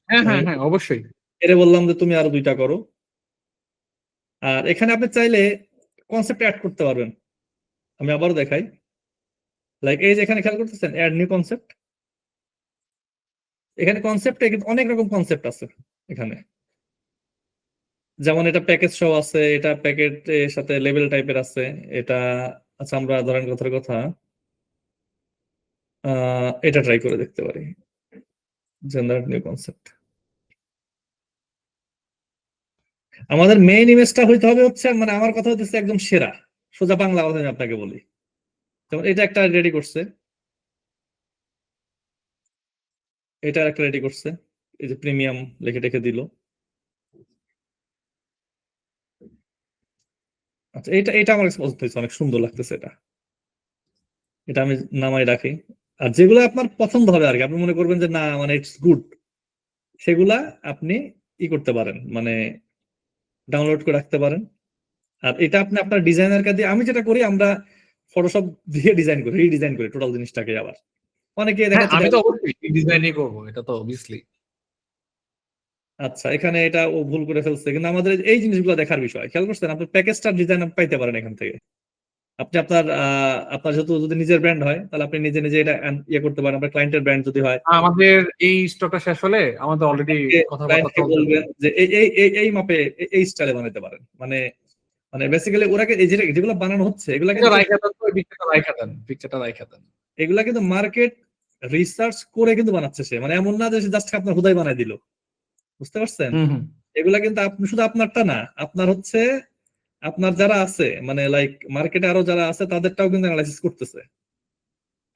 হ্যাঁ, অবশ্যই। এরে বললাম যে তুমি আরো 2টা করো। আর এখানে আপনি চাইলে কনসেপ্ট অ্যাড করতে পারবেন, আমি আবারও দেখাই। লাইক এই যে এখানে খেয়াল করতেছেন, অ্যাড নিউ কনসেপ্ট। এখানে কনসেপ্টে কিন্তু অনেক রকম কনসেপ্ট আছে এখানে, যেমন এটা প্যাকেজ সহ আছে, এটা প্যাকেটের সাথে লেভেল টাইপের আছে, এটা। আচ্ছা আমরা ধরেন কথার কথা এটা ট্রাই করে দেখতে পারি, জেনারেট নিউ কনসেপ্ট। আমাদের মেইন ইমেজটা হইতে হবে হচ্ছে, মানে আমার কথা হচ্ছে একদম সেরা, সোজা বাংলা কথা আমি আপনাকে বলি, যেমন এটা একটা রেডি করছে, এটা একটা রেডি করছে, এই যে প্রিমিয়াম লিখে রেখে দিল। আচ্ছা, এটা এটা আমার কাছে পছন্দ হয়েছে, অনেক সুন্দর লাগতেছে এটা। এটা আমি নামাই রাখি। আর যেগুলো আপনার পছন্দ হবে আর কি, আপনি মনে করবেন যে না মানে ইটস গুড, সেগুলা আপনি ই করতে পারেন, মানে ডাউনলোড করে রাখতে পারেন। আর এটা আপনি আপনার ডিজাইনারকে দিয়ে, আমি যেটা করি আমরা ফটোশপ দিয়ে ডিজাইন করি, রিডিজাইন করি টোটাল জিনিসটাকে। আবার অনেকে দেখা হ্যাঁ, যাচ্ছে আমি তো অবশ্যই ডিজাইনই করবো, এটা তো অবভিয়াসলি। আচ্ছা, এখানে এটা ও ভুল করে ফেলছে, কিন্তু আমাদের এই জিনিসগুলো দেখার বিষয়, খেয়াল করছেন? আপনি প্যাকেজটার ডিজাইন পাইতে পারেন এখান থেকে। আপনি আপনার আপনার যেহেতু যদি নিজের ব্র্যান্ড হয়, তাহলে আপনি নিজে নিজে এটা ইয়ে করতে পারেন। আপনার ক্লায়েন্টের ব্র্যান্ড যদি হয়, আমাদের এই স্টকটা শেষ হলে আমাদের অলরেডি কথাবার্তা ক্লায়েন্টকে চলছে। বলবেন যে এই এই এই এই মাপে এই স্টাইলে বানাতে পারেন। মানে মানে বেসিক্যালি ওরা এই যেগুলো বানানো হচ্ছে এগুলা কিন্তু পিকচারটা রাইখা দেন। এগুলা কিন্তু মার্কেট রিসার্চ করে কিন্তু বানাচ্ছে সে, মানে এমন না যে জাস্ট আপনার হুদাই বানাই দিল, বুঝতে পারছেন? এগুলা কিন্তু আপনি শুধু আপনারটা না, আপনার হচ্ছে আপনার যারা আছে মানে লাইক মার্কেটে আরো যারা আছে তাদেরটাও কিন্তু অ্যানালাইসিস করতেছে।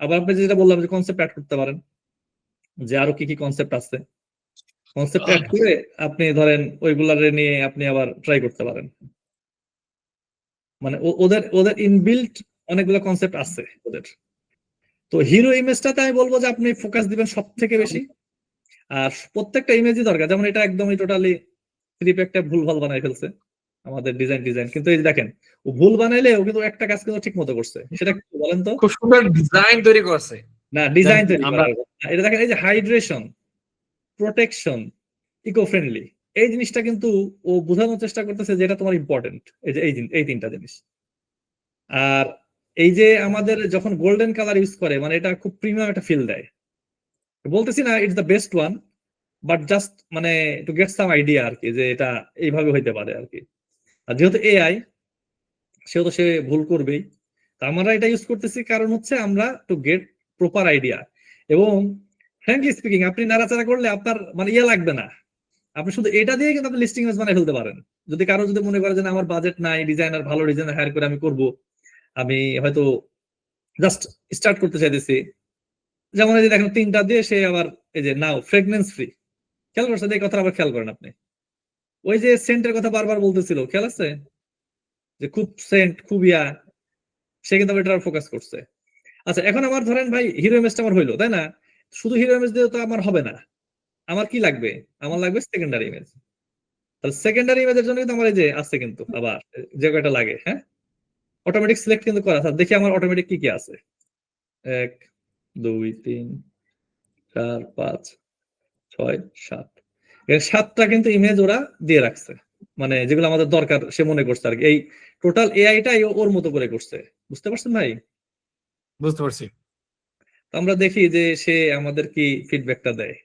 আবার আপনি যেটা বললাম যে কনসেপ্ট অ্যাড করতে পারেন, যে আরো কি কি কনসেপ্ট আছে, কনসেপ্ট অ্যাড করে আপনি ধরেন ওইগুলারে নিয়ে আপনি আবার ট্রাই করতে পারেন। মানে ওদের ওদের ইনবিল্ট অনেকগুলো কনসেপ্ট আছে ওদের। তো হিরো ইমেজটাতে আমি বলবো যে আপনি ফোকাস দিবেন সব থেকে বেশি। আর প্রত্যেকটা ইমেজই দরকার, যেমন এটা একদমই টোটালি একটা ভুলভাল বানাই ফেলছে আমাদের ডিজাইন, কিন্তু এই যে দেখেন ও ভুল বানাইলে ও কিন্তু একটা কাজ কিন্তু ঠিক মতো করছে, সেটা কি বলেন তো? খুব সুন্দর ডিজাইন তৈরি করছে। না, ডিজাইন তৈরি করা, এটা দেখেন এই যে হাইড্রেশন, প্রোটেকশন, ইকো ফ্রেন্ডলি, এই জিনিসটা কিন্তু ও বোঝানোর চেষ্টা করতেছে যেটা তোমার ইম্পর্টেন্ট, এই যে এই তিনটা জিনিস। আর এই যে আমাদের যখন গোল্ডেন কালার ইউজ করে, মানে এটা খুব প্রিমিয়াম একটা ফিল দেয়। বলতেছি না it's the best one, but just মানে টু গেট সাম আইডিয়া আর কি, যে এটা এইভাবে হইতে পারে আর কি। আর যেহেতু এআই, সেহেতু সে ভুল করবেই। তা আমরা এটা ইউজ করতেছি কারণ হচ্ছে আমরা টু গেট প্রপার আইডিয়া। এবং ফ্র্যাঙ্কলি স্পিকিং, আপনি নাড়াচাড়া করলে আপনার মানে ইয়ে লাগবে না, আপনি শুধু এটা দিয়ে কিন্তু আপনি লিস্টিং ইমেজ বানিয়ে ফেলতে পারেন। যদি কারো যদি মনে করে যে আমার বাজেট নাই, ডিজাইনার ভালো ডিজাইনার হায়ার করে আমি করব, আমি হয়তো জাস্ট স্টার্ট করতে চাইতেছি, যেমন এই যে দেখেন 3টা দিয়ে সে আবার এই যে নাও ফ্রেগনেন্স ফ্রি, খেয়াল করছেন? এই কথা আবার খেয়াল করেন আপনি। ওই যে সেন্টের কথা বারবার বলতেছিল, খেয়াল আছে যে খুব সেন্ট খুব ইয়া, সে কিন্তু এটা ফোকাস করছে। আচ্ছা, এখন আমার ধরেন ভাই হিরো ইমেজটা আমার হইলো, তাই না? শুধু হিরো ইমেজ দিয়ে তো আমার হবে না, আমার কি লাগবে? আমার লাগবে সেকেন্ডারি ইমেজ। তাহলে সেকেন্ডারি ইমেজের জন্য কিন্তু আমার এই যে আছে কিন্তু আবার যে কয়টা লাগে, হ্যাঁ, অটোমেটিক সিলেক্ট কিন্তু করা আছে। দেখি আমার অটোমেটিক কি কি আছে। 1 2 3 4 5 6 7, এর 7টা কিন্তু ইমেজ ওরা দিয়ে রাখছে, মানে যেগুলো আমাদের দরকার সে মনে করছে আর কি। এই টোটাল এআইটাই ওর মতো করে করছে, বুঝতে পারছেন ভাই? বুঝতে পারছি। তো আমরা দেখি যে সে আমাদের কি ফিডব্যাকটা দেয়।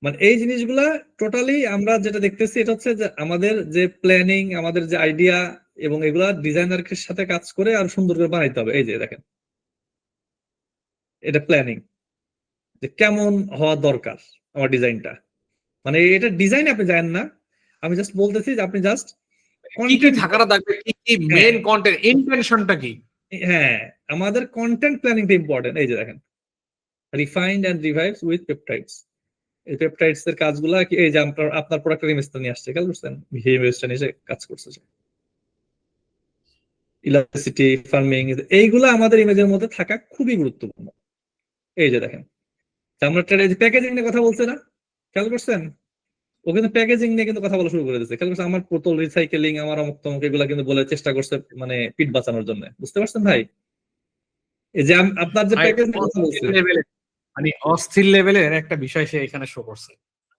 মানে এই জিনিসগুলা টোটালি আমরা যেটা দেখতেছি, এটা হচ্ছে যে আমাদের যে প্ল্যানিং, আমাদের যে আইডিয়া, এবং এগুলা ডিজাইনারের সাথে কাজ করে আর সুন্দর করে বানাইতে হবে। এই যে দেখেন, এটা প্ল্যানিং যে কেমন হওয়া দরকার আমার ডিজাইনটা। মানে এটা ডিজাইন আপনি জানেন না, আমি জাস্ট বলতেছি যে আপনি জাস্ট কি কি থাকাটা থাকবে, কি কি মেইন কন্টেন্ট, ইন্টেনশনটা কি? হ্যাঁ, আমাদের কন্টেন্ট প্ল্যানিংটা ইম্পর্টেন্ট। এই যে দেখেন, রিফাইন্ড এন্ড রিভাইভস উইথ পেপটাইডস, এই পেপটাইডস এর কাজগুলা কি, এই যে আপনার প্রোডাক্টের ইমেজটা নিয়ে আসছে, খেয়াল করছেন? এই ইমেজটা নিয়ে কাজ করছে, ইলাস্টিসিটি, ফার্মিং, এইগুলা আমাদের ইমেজের মধ্যে থাকা খুবই গুরুত্বপূর্ণ। এই যে দেখেন, আমরা প্যাকেজিং নিয়ে কথা বলছে না, খেয়াল করছেন? ও কিন্তু প্যাকেজিং নিয়ে কিন্তু কথা বলা শুরু করে দিয়েছে, খেয়াল করছেন? আমার বোতল রিসাইকেলিং, আমার অমুক তমুক, এগুলা কিন্তু বলে চেষ্টা করছে মানে পিট বাঁচানোর জন্য, বুঝতে পারছেন ভাই? এই যে আপনার যে প্যাকেজিং কথা বলছে, মানে অস্থির লেভেলের একটা বিষয় সে এখানে শো করছে।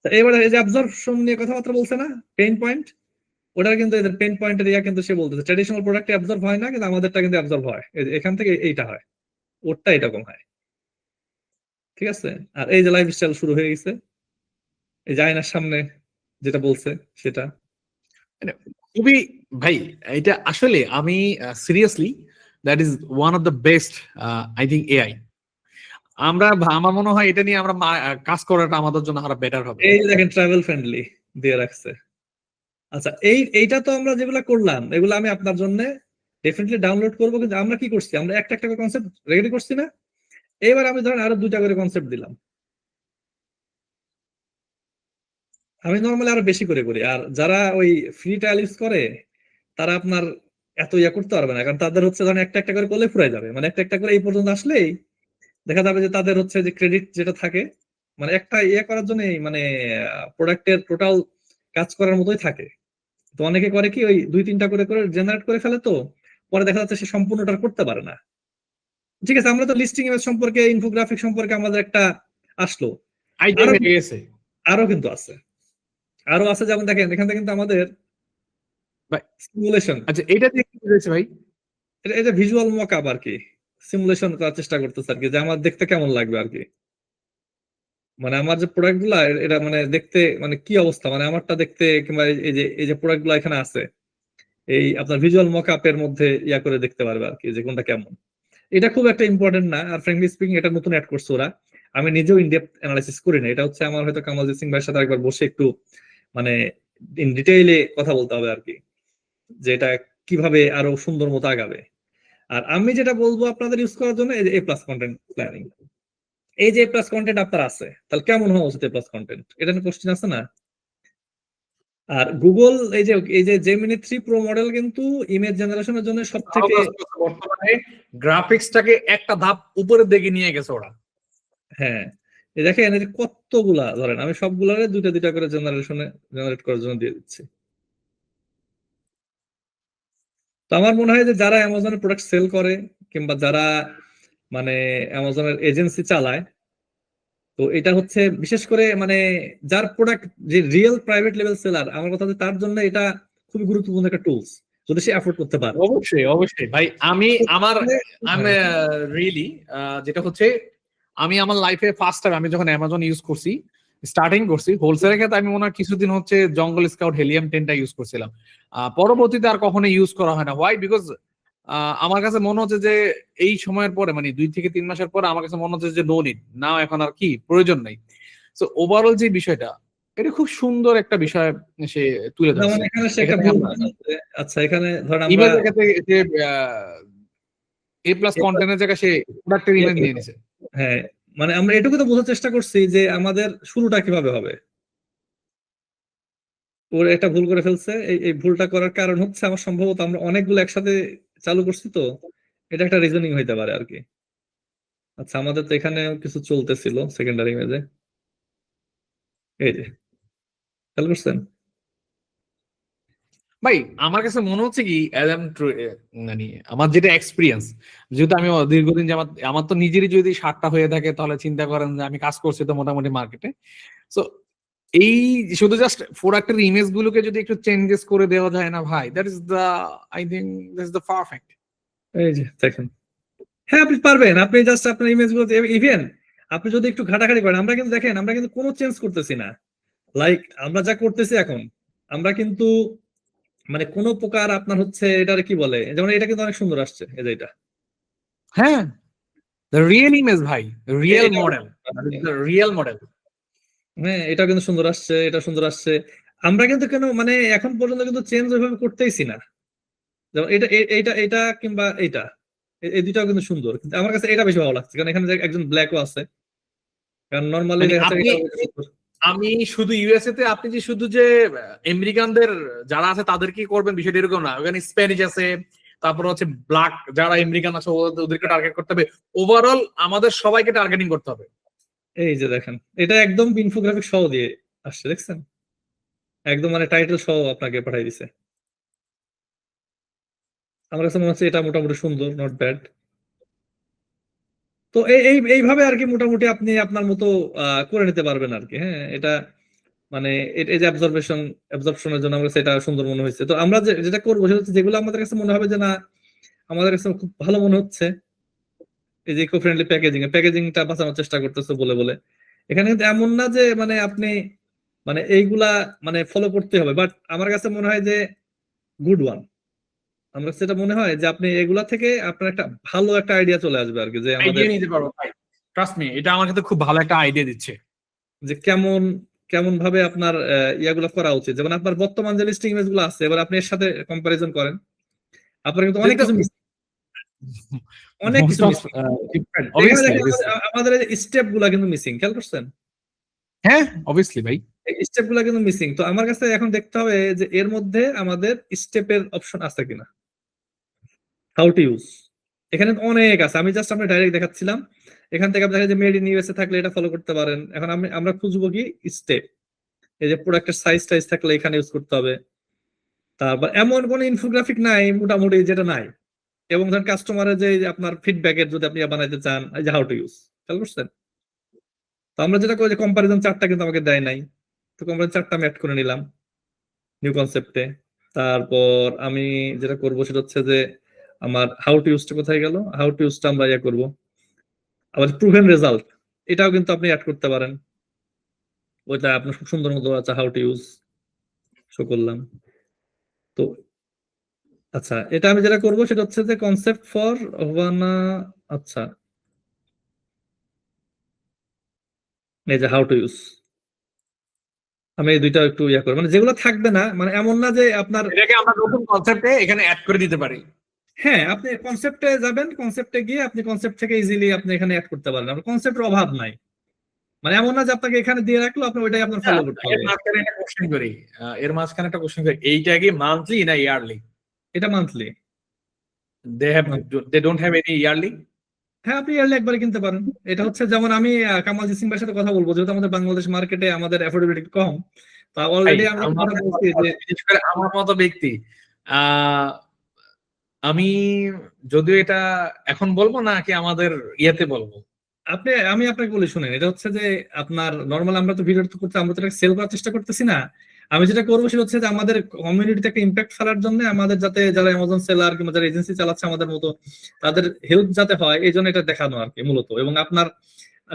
এবারে এই যে অ্যাবজর্পশন নিয়ে কথাবার্তা বলছে না, পেইন পয়েন্ট, ওটার কিন্তু এদের পেইন পয়েন্টের ইয়া কিন্তু সে বলতেছে ট্র্যাডিশনাল প্রোডাক্টে অ্যাবজর্ব হয় না, কিন্তু আমাদেরটা কিন্তু অ্যাবজর্ব হয়, এখান থেকে এইটা হয়, ওরটা এরকম হয়, ঠিক আছে? আর এই যে লাইফস্টাইল শুরু হয়ে গেছে, এই যে আয়নার সামনে যেটা বলছে সেটা খুবই ভাই, এটা আসলে আমি seriously that is one of the best I think AI. আমার মনে হয় এটা নিয়ে আমরা কাজ করাটা আমাদের জন্য আরো বেটার হবে। এই যে দেখেন ট্রাভেল ফ্রেন্ডলি দিয়ে রাখছে। আচ্ছা, এইটা তো আমরা যেগুলা করলাম, এগুলো আমি আপনার জন্য ডেফিনেটলি ডাউনলোড করবো, কিন্তু আমরা কি করছি, আমরা একটা একটা করে কনসেপ্ট রেডি করছি না, এবার আমি ধরেন আরো 2টা করে কনসেপ্ট দিলাম, আমি নর্মালি আরো বেশি করে করি। আর যারা ওই ফ্রি ট্রায়াল ইউজ করে তারা আপনার এত ইয়া করতে পারবে না, কারণ তাদের হচ্ছে ধরেন একটা একটা করে করলে ফুরাই যাবে, মানে একটা একটা করে এই পর্যন্ত আসলেই দেখা যাবে যে তাদের হচ্ছে যে ক্রেডিট যেটা থাকে, মানে একটা ইয়ে করার জন্য মানে প্রোডাক্টের টোটাল কাজ করার মতোই থাকে। তো অনেকে করে কি ওই 2-3টা করে করে জেনারেট করে ফেলে, তো পরে দেখা যাচ্ছে সে সম্পূর্ণটা আর করতে পারে না। ঠিক আছে, আমরা তো লিস্টিং ইমেজ সম্পর্কে, ইনফোগ্রাফিক সম্পর্কে আমাদের একটা আসলো, আইডিয়া আরো হয়ে গেছে আরো কিন্তু আছে, আরো আছে। যেমন দেখেন এখান থেকে কিন্তু আমাদের ভাই। সিমুলেশন, আচ্ছা, এটা দিয়ে কি হয়েছে ভাই? এই যে ভিজুয়াল মকআপ আর কি, সিমুলেশন করার চেষ্টা করতেছে আর কি, যে আমার দেখতে কেমন লাগবে আর কি, মানে আমার যে প্রোডাক্ট গুলা এটা মানে দেখতে মানে কি অবস্থা, মানে আমারটা দেখতে, কিংবা এই যে প্রোডাক্ট গুলা এখানে আছে, এই আপনার ভিজুয়াল মকআপের মধ্যে ইয়া করে দেখতে পারবে আর কি যে কোনটা কেমন। এটা খুব একটা ইম্পর্টেন্ট না, আর ফ্র্যাঙ্কলি স্পিকিং এটা নতুন অ্যাড করছে ওরা, আমি নিজেও ইনডেপথ অ্যানালাইসিস করি না। এটা হচ্ছে আমার হয়তো কামালজিৎ সিং ভাইয়ের সাথে একবার বসে একটু মানে ইন ডিটেইলে কথা বলতে হবে আর কি, যে এটা কিভাবে আরো সুন্দর মতো আগাবে। আর আমি যেটা বলবো আপনাদের ইউজ করার জন্য, এই যে এ প্লাস কন্টেন্ট প্ল্যানিং, এই যে এ প্লাস কন্টেন্ট আপনার আছে, তাহলে কেমন হওয়া উচিত এ প্লাস কন্টেন্ট, এটা নিয়ে কোশ্চেন আছে না? আর গুগল এই যে জেমিনি 3 প্রো মডেল কিন্তু ইমেজ জেনারেশনের জন্য সব থেকে, বর্তমানে গ্রাফিক্সটাকে একটা ধাপ উপরের দিকে নিয়ে গেছে ওরা। হ্যাঁ এই দেখেন এই যে কতগুলা, ধরেন আমি সবগুলারে 2টা করে জেনারেট করার জন্য দিয়ে দিচ্ছি। তো আমার মনে হয় যে যারা অ্যামাজনের প্রোডাক্ট সেল করে, কিংবা যারা মানে অ্যামাজনের এজেন্সি চালায়, তো এটা হচ্ছে বিশেষ করে মানে যার প্রোডাক্ট যে রিয়েল প্রাইভেট লেভেল সেলার, আমার কথা হচ্ছে তার জন্য এটা খুবই গুরুত্বপূর্ণ একটা টুলস, যদি সে অ্যাফোর্ড করতে পারে। অবশ্যই অবশ্যই ভাই, আমি রিয়েলি যেটা হচ্ছে, আমি আমার লাইফে ফার্স্ট টাইম আমি যখন অ্যামাজন ইউজ করছি, স্টার্টিং করছি হোলসেলের ক্ষেত্রে, আমি মনে হয় কিছুদিন হচ্ছে জঙ্গল স্কাউট হেলিয়াম 10টা ইউজ করছিলাম। পরবর্তীতে আর কখনো ইউজ করা হয় না। হোয়াই? বিকজ আমার কাছে মনে হচ্ছে যে এই সময়ের পরে, মানে 2 থেকে 3 মাসের পরে আমার কাছে মনে হচ্ছে যে নো নিড না, এখন আর কি প্রয়োজন নাই। তো ওভারঅল যে বিষয়টা, এটা খুব সুন্দর একটা বিষয় সে তুলে যেমন ধরছে। এখানে সে একটা এখানে ভুল আমরা করছে। আচ্ছা এখানে ধরেন আমরা ইমেজের ক্ষেত্রে যে এ প্লাস কন্টেন্টের জায়গায় সে প্রোডাক্টের ইমেজ নিয়ে নিছে। হ্যাঁ মানে আমরা এটুকু তো বোঝার চেষ্টা করছি যে আমাদের শুরুটা কিভাবে হবে, ওর একটা ভুল করে ফেলছে। এই ভুলটা করার কারণ হচ্ছে আমার সম্ভবত আমরা অনেকগুলো একসাথে চালু করছি, তো এটা একটা রিজনিং হইতে পারে আর কি। আচ্ছা আমাদের তো এখানে কিছু চলতেছিল সেকেন্ডারি ইমেজে, এই যে খেয়াল করছেন। ভাই আমার কাছে মনে হচ্ছে কি, মানে আমার যেটা এক্সপিরিয়েন্স, যেহেতু আমি দীর্ঘদিন যে আমার তো নিজেরই যদি 60টা হয়ে থাকে, তাহলে চিন্তা করেন যে আমি কাজ করছি তো মোটামুটি মার্কেটে। সো এই শুধু জাস্ট প্রোডাক্টের ইমেজ গুলোকে যদি একটু চেঞ্জেস করে দেওয়া যায় না ভাই, that is the, I think that is the perfect. এই যে দেখেন, হ্যাঁ আপনি পারবেন, আপনি জাস্ট আপনার ইমেজ গুলো, ইভেন আপনি যদি একটু ঘাটাঘাটি করেন, আমরা কিন্তু দেখেন আমরা কিন্তু কোনো চেঞ্জ করতেছি না। লাইক আমরা যা করতেছি এখন, আমরা কিন্তু মানে কোনো প্রকার আপনার হচ্ছে এটারে কি বলে, যেমন এটা কিন্তু অনেক সুন্দর আসছে, এই যে এটা, হ্যাঁ, দ্য রিয়েল ইমেজ ভাই, রিয়েল এটা মডেল, দ্য রিয়েল মডেল। হ্যাঁ এটা কিন্তু সুন্দর আসছে, এটা সুন্দর আসছে। আমরা কিন্তু কেন মানে এখন পর্যন্ত কিন্তু চেঞ্জ ওইভাবে করতেইছি না। যেমন এইটা এইটা কিংবা এইটা, এই দুইটাও কিন্তু সুন্দর, কিন্তু আমার কাছে এটা বেশি ভালো লাগছে, কারণ এখানে যে একজন ব্ল্যাকও আছে, কারণ নর্মালি মানে দেখা যাচ্ছে আপনি, আমি শুধু ইউএসএ তে আপনি যে শুধু যে আমেরিকানদের যারা আছে তাদেরকে করবেন বিষয়টা এরকম না, ওখানে স্প্যানিশ আছে, তারপর হচ্ছে ব্ল্যাক যারা আমেরিকান আছে ওদেরকে টার্গেট করতে হবে। ওভারঅল আমাদের সবাইকে টার্গেটিং করতে হবে। এই যে দেখেন এটা একদম ইনফোগ্রাফিক সহ দিয়ে আসছে, দেখছেন একদম মানে টাইটেল সহ আপনাকে পাঠিয়ে দিছে। আমার কাছে মনে হচ্ছে এটা মোটামুটি সুন্দর, নট ব্যাড। তো এইভাবে আর কি মোটামুটি আপনি আপনার মতো করে নিতে পারবেন আর কি। হ্যাঁ এটা মানে এই যে অ্যাবজর্পশনের জন্য আমার কাছে এটা সুন্দর মনে হয়েছে। তো আমরা যেটা করবো সেটা হচ্ছে যেগুলো আমাদের কাছে মনে হবে যে না আমাদের কাছে খুব ভালো মনে হচ্ছে, এই যে ইকো ফ্রেন্ডলি প্যাকেজিংটা বাঁচানোর চেষ্টা করতেছে বলে বলে, এখানে কিন্তু এমন না যে মানে আপনি মানে এইগুলা মানে ফলো করতে হবে, বাট আমার কাছে মনে হয় যে গুড ওয়ান, আমার কাছে এটা মনে হয় যে আপনি এগুলা থেকে আপনার একটা ভালো একটা আইডিয়া চলে আসবে আর কি, যে আমাদের আইডিয়া নিতে পারবো ভাই, ট্রাস্ট মি, এটা আমার কাছে খুব ভালো একটা আইডিয়া দিচ্ছে। যে কেমন কেমন ভাবে আপনার ইয়াগুলো করা উচিত। যেমন আপনার বর্তমান যে লিস্টিং ইমেজ গুলো আছে, এবার আপনি এর সাথে কম্পারিজন করেন, আপনার কিন্তু অনেক কিছু missing, অনেক কিছু missing। এখানে দেখেন আমাদের স্টেপ গুলা কিন্তু মিসিং, খেয়াল করছেন? হ্যাঁ অবভিয়াসলি ভাই। স্টেপ গুলা কিন্তু মিসিং। তো আমার কাছে এখন দেখতে হবে যে এর মধ্যে আমাদের স্টেপের অপশন আছে কিনা, হাউ টু ইউজ। এখানে তো অনেক আছে, আমি জাস্ট আপনাকে ডাইরেক্ট দেখাচ্ছিলাম। এখান থেকে আপনি দেখেন যে মেড ইন ইউএসএ থাকলে এটা ফলো করতে পারেন। এখন আমরা খুঁজবো কি স্টেপ, এই যে প্রোডাক্টের সাইজ টাইজ থাকলে এখানে ইউজ করতে হবে। তারপর এমন কোন ইনফোগ্রাফিক নাই মোটামুটি যেটা নাই, এবং ধরেন কাস্টমারের যে আপনার ফিডব্যাকের যদি আপনি বানাইতে চান, এই যে হাউ টু ইউজ, খেয়াল করছেন? তো আমরা যেটা করি যে কম্পারিজন চার্টটা কিন্তু আমাকে দেয় নাই, তো কম্পারিজন চার্টটা আমি অ্যাড করে নিলাম নিউ কনসেপ্টে। তারপর আমি যেটা করবো সেটা হচ্ছে যে আমার হাউ টু ইউজটা কোথায় গেল, হাউ টু ইউজটা আমরা ইয়ে করবো। আবার প্রুভেন রেজাল্ট, এটাও কিন্তু আপনি অ্যাড করতে পারেন, ওইটা আপনার খুব সুন্দর মতো আছে, হাউ টু ইউজ শো করলাম। তো আচ্ছা, এটা আমি যেটা করবো সেটা হচ্ছে যে কনসেপ্ট ফর ওয়ানা, আচ্ছা এই যে হাউ টু ইউজ, আমি এই দুইটা একটু ইয়া করবো, মানে যেগুলো থাকবে না, মানে এমন না যে আপনার এটাকে আমরা নতুন কনসেপ্টে এখানে অ্যাড করে দিতে পারি। হ্যাঁ, আপনি কনসেপ্টে যাবেন, কনসেপ্টে গিয়ে আপনি কনসেপ্ট থেকে ইজিলি আপনি এখানে অ্যাড করতে পারেন, আপনার কনসেপ্টের অভাব নাই। মানে এমন না যে আপনাকে এখানে দিয়ে রাখলো, আপনি ওইটাই আপনার ফলো করতে এর হবে। মাঝখানে একটা কোশ্চেন করি, এইটা কি মান্থলি না ইয়ারলি? এটা monthly. They don't have any yearly? হ্যাঁ, আপনি ইয়ারলি একবারে কিনতে পারেন। এটা হচ্ছে যেমন আমি কামাল জিসিম ভাইয়ের সাথে কথা বলবো, যেহেতু আমাদের বাংলাদেশ মার্কেটে আমাদের অ্যাফোর্ডেবিলিটি কম, তা অলরেডি আমি কথা বলছি যে বিশেষ করে আমার মতো ব্যক্তি, আমি যদিও এটা এখন বলবো না কি আমাদের ইয়েতে বলবো, আমি আপনাকে বলি শুনেন, এটা হচ্ছে যে আপনার নর্মাল আমরা তো ভিডিও করতে, আমরা তো সেল করার চেষ্টা করতেছি না। আমি যেটা করবো সেটা হচ্ছে যে আমাদের কমিউনিটিতে একটা ইম্প্যাক্ট ফেলার জন্য, আমাদের যাতে যারা অ্যামাজন সেলার কিংবা যারা এজেন্সি চালাচ্ছে আমাদের মতো, তাদের হেল্প যাতে হয় এই জন্য এটা দেখানো আর কি মূলত। এবং আপনার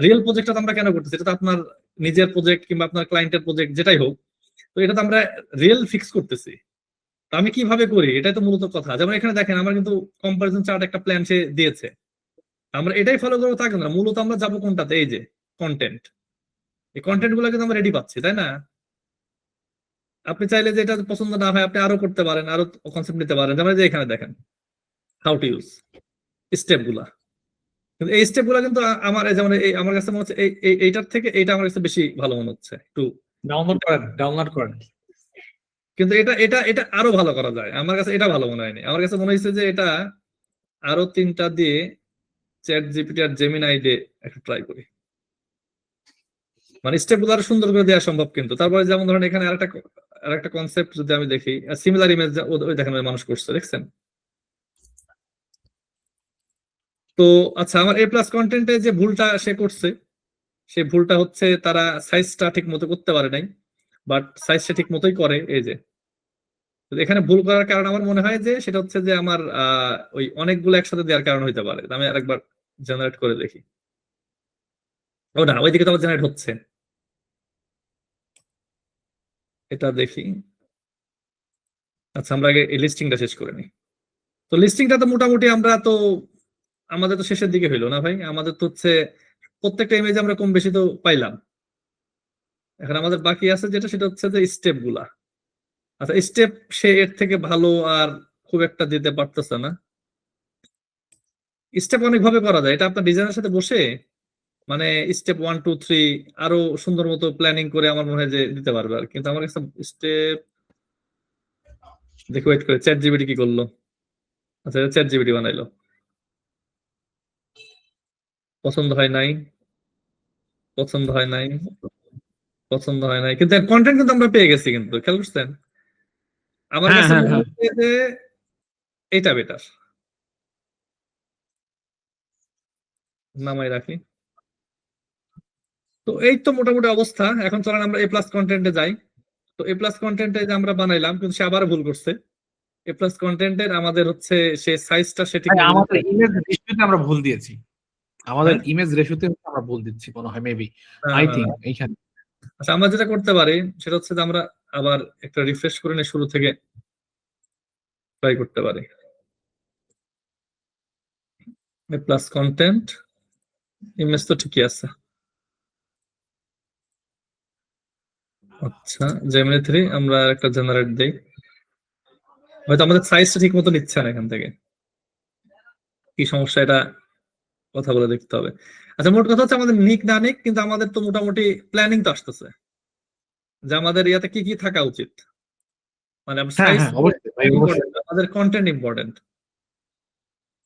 রিয়েল প্রজেক্টটা আমরা কেন করতেছি, এটা তো আপনার নিজের প্রজেক্ট কিংবা আপনার ক্লায়েন্টের প্রজেক্ট যেটাই হোক, তো এটা তো আমরা রিয়েল ফিক্স করতেছি। তো আমি কিভাবে করি এটাই তো মূলত কথা। যেমন এখানে দেখেন আমার কিন্তু কম্পারিজন চার্ট একটা প্ল্যান সে দিয়েছে, আমরা এটাই ফলো করবো তা কিন্তু না। মূলত আমরা যাবো কোনটাতে, এই যে কন্টেন্ট, এই কন্টেন্ট গুলো কিন্তু আমরা রেডি পাচ্ছি, তাই না? আপনি চাইলে যে এটা পছন্দ না হয় আপনি আরো করতে পারেন, আরো কনসেপ্ট নিতে পারেন। যেমন এই যে এখানে দেখেন হাউ টু ইউজ স্টেপ গুলা, কিন্তু এই স্টেপ গুলা কিন্তু আমার যেমন আমার কাছে মনে হচ্ছে এইটার থেকে এইটা আমার কাছে বেশি ভালো মনে হচ্ছে একটু। ডাউনলোড করেন। কিন্তু এটা এটা এটা আরো ভালো করা যায়, আমার কাছে এটা ভালো মনে হয়নি। আমার কাছে মনে হয়েছে যে এটা আরো 3টা দিয়ে চ্যাট জিপিটি আর জেমিনাই দিয়ে একটু ট্রাই করি, মানে স্টেপ গুলো আরো সুন্দর করে দেওয়া সম্ভব। কিন্তু তারপরে যেমন ধরেন এখানে আরেকটা কনসেপ্ট যদি আমি দেখি, সিমিলার ইমেজ ওই দেখেন মানুষ করছে, দেখছেন? তো আচ্ছা, আমার এ প্লাস কন্টেন্টে যে ভুলটা সে করছে, সেই ভুলটা হচ্ছে তারা সাইজটা ঠিক মতো করতে পারে নাই, বাট সাইজটা ঠিক মতোই করে। এই যে তো এখানে ভুল করার কারণ আমার মনে হয় যে সেটা হচ্ছে যে আমার ওই অনেকগুলো একসাথে দেওয়ার কারণ হইতে পারে। আমি আরেকবার জেনারেট করে দেখি। ও না, ওইদিকে তো আবার জেনারেট হচ্ছে, এটা দেখি। আচ্ছা, আমরা আগে এই লিস্টিংটা শেষ করে নিই। তো লিস্টিংটা তো মোটামুটি আমরা তো, আমাদের তো শেষের দিকে হইলো না ভাই, আমাদের তো হচ্ছে প্রত্যেকটা ইমেজ আমরা কম বেশি তো পাইলাম। এখন আমাদের বাকি আছে যেটা, সেটা হচ্ছে যে স্টেপ গুলা। আচ্ছা, স্টেপ সে এর থেকে ভালো আর খুব একটা দিতে পারতেছে না। স্টেপ অনেক ভাবে করা যায়, এটা আপনার ডিজাইনের সাথে বসে মানে স্টেপ 1 2 3 আরো সুন্দর মতো প্ল্যানিং করে আমার মনে হয় যে দিতে পারবে। আর কিন্তু আমার কাছে স্টেপ দেখে ওয়েট করে চ্যাট জিপিটি কি করলো। আচ্ছা, চ্যাট জিপিটি বানাইলো, পছন্দ হয় নাই, পছন্দ হয় নাই, পছন্দ হয় নাই, কিন্তু কন্টেন্ট কিন্তু আমরা পেয়ে গেছি, কিন্তু খেয়াল করছেন? আমার হ্যাঁ কাছে হ্যাঁ মনে হ্যাঁ হচ্ছে যে এটা বেটার, নামাই রাখি। তো এই তো মোটামুটি অবস্থা। এখন চলেন আমরা এ প্লাস কন্টেন্টে যাই। তো এ প্লাস কন্টেন্টে যে আমরা বানাইলাম, কিন্তু সে আবার ভুল করছে। এ প্লাস কন্টেন্টের আমাদের হচ্ছে সে সাইজটা সে ঠিক ভাই, মতো আমাদের ইমেজ রেশিওতে আমরা ভুল দিয়েছি, আমাদের হ্যাঁ ইমেজ রেশিওতে আমরা ভুল দিচ্ছি মনে হয়, মেবি না, আই না, থিংক না। এইখানে। আচ্ছা, আমরা যেটা করতে পারি সেটা হচ্ছে যে আমরা আবার একটা রিফ্রেশ করে নিয়ে শুরু থেকে ট্রাই করতে পারি। এ প্লাস কন্টেন্ট, ইমেজ তো ঠিকই আছে। আচ্ছা, জেমিনি 3 আমরা একটা জেনারেট দেই। হয়তো আমাদের সাইজটা ঠিক মতো নিচ্ছে না এখান থেকে, কি সমস্যা এটা কথা বলে দেখতে হবে। আচ্ছা, মোট কথা হচ্ছে আমাদের নিক না নিক, কিন্তু আমাদের তো মোটামুটি প্ল্যানিং তো আসতেছে যে আমাদের ইয়াতে কি কি থাকা উচিত। মানে আমার হ্যাঁ সাইজ হ্যাঁ অবশ্যই ভাই, অবশ্যই। ইম্পর্টেন্ট, আমাদের কন্টেন্ট ইম্পর্টেন্ট।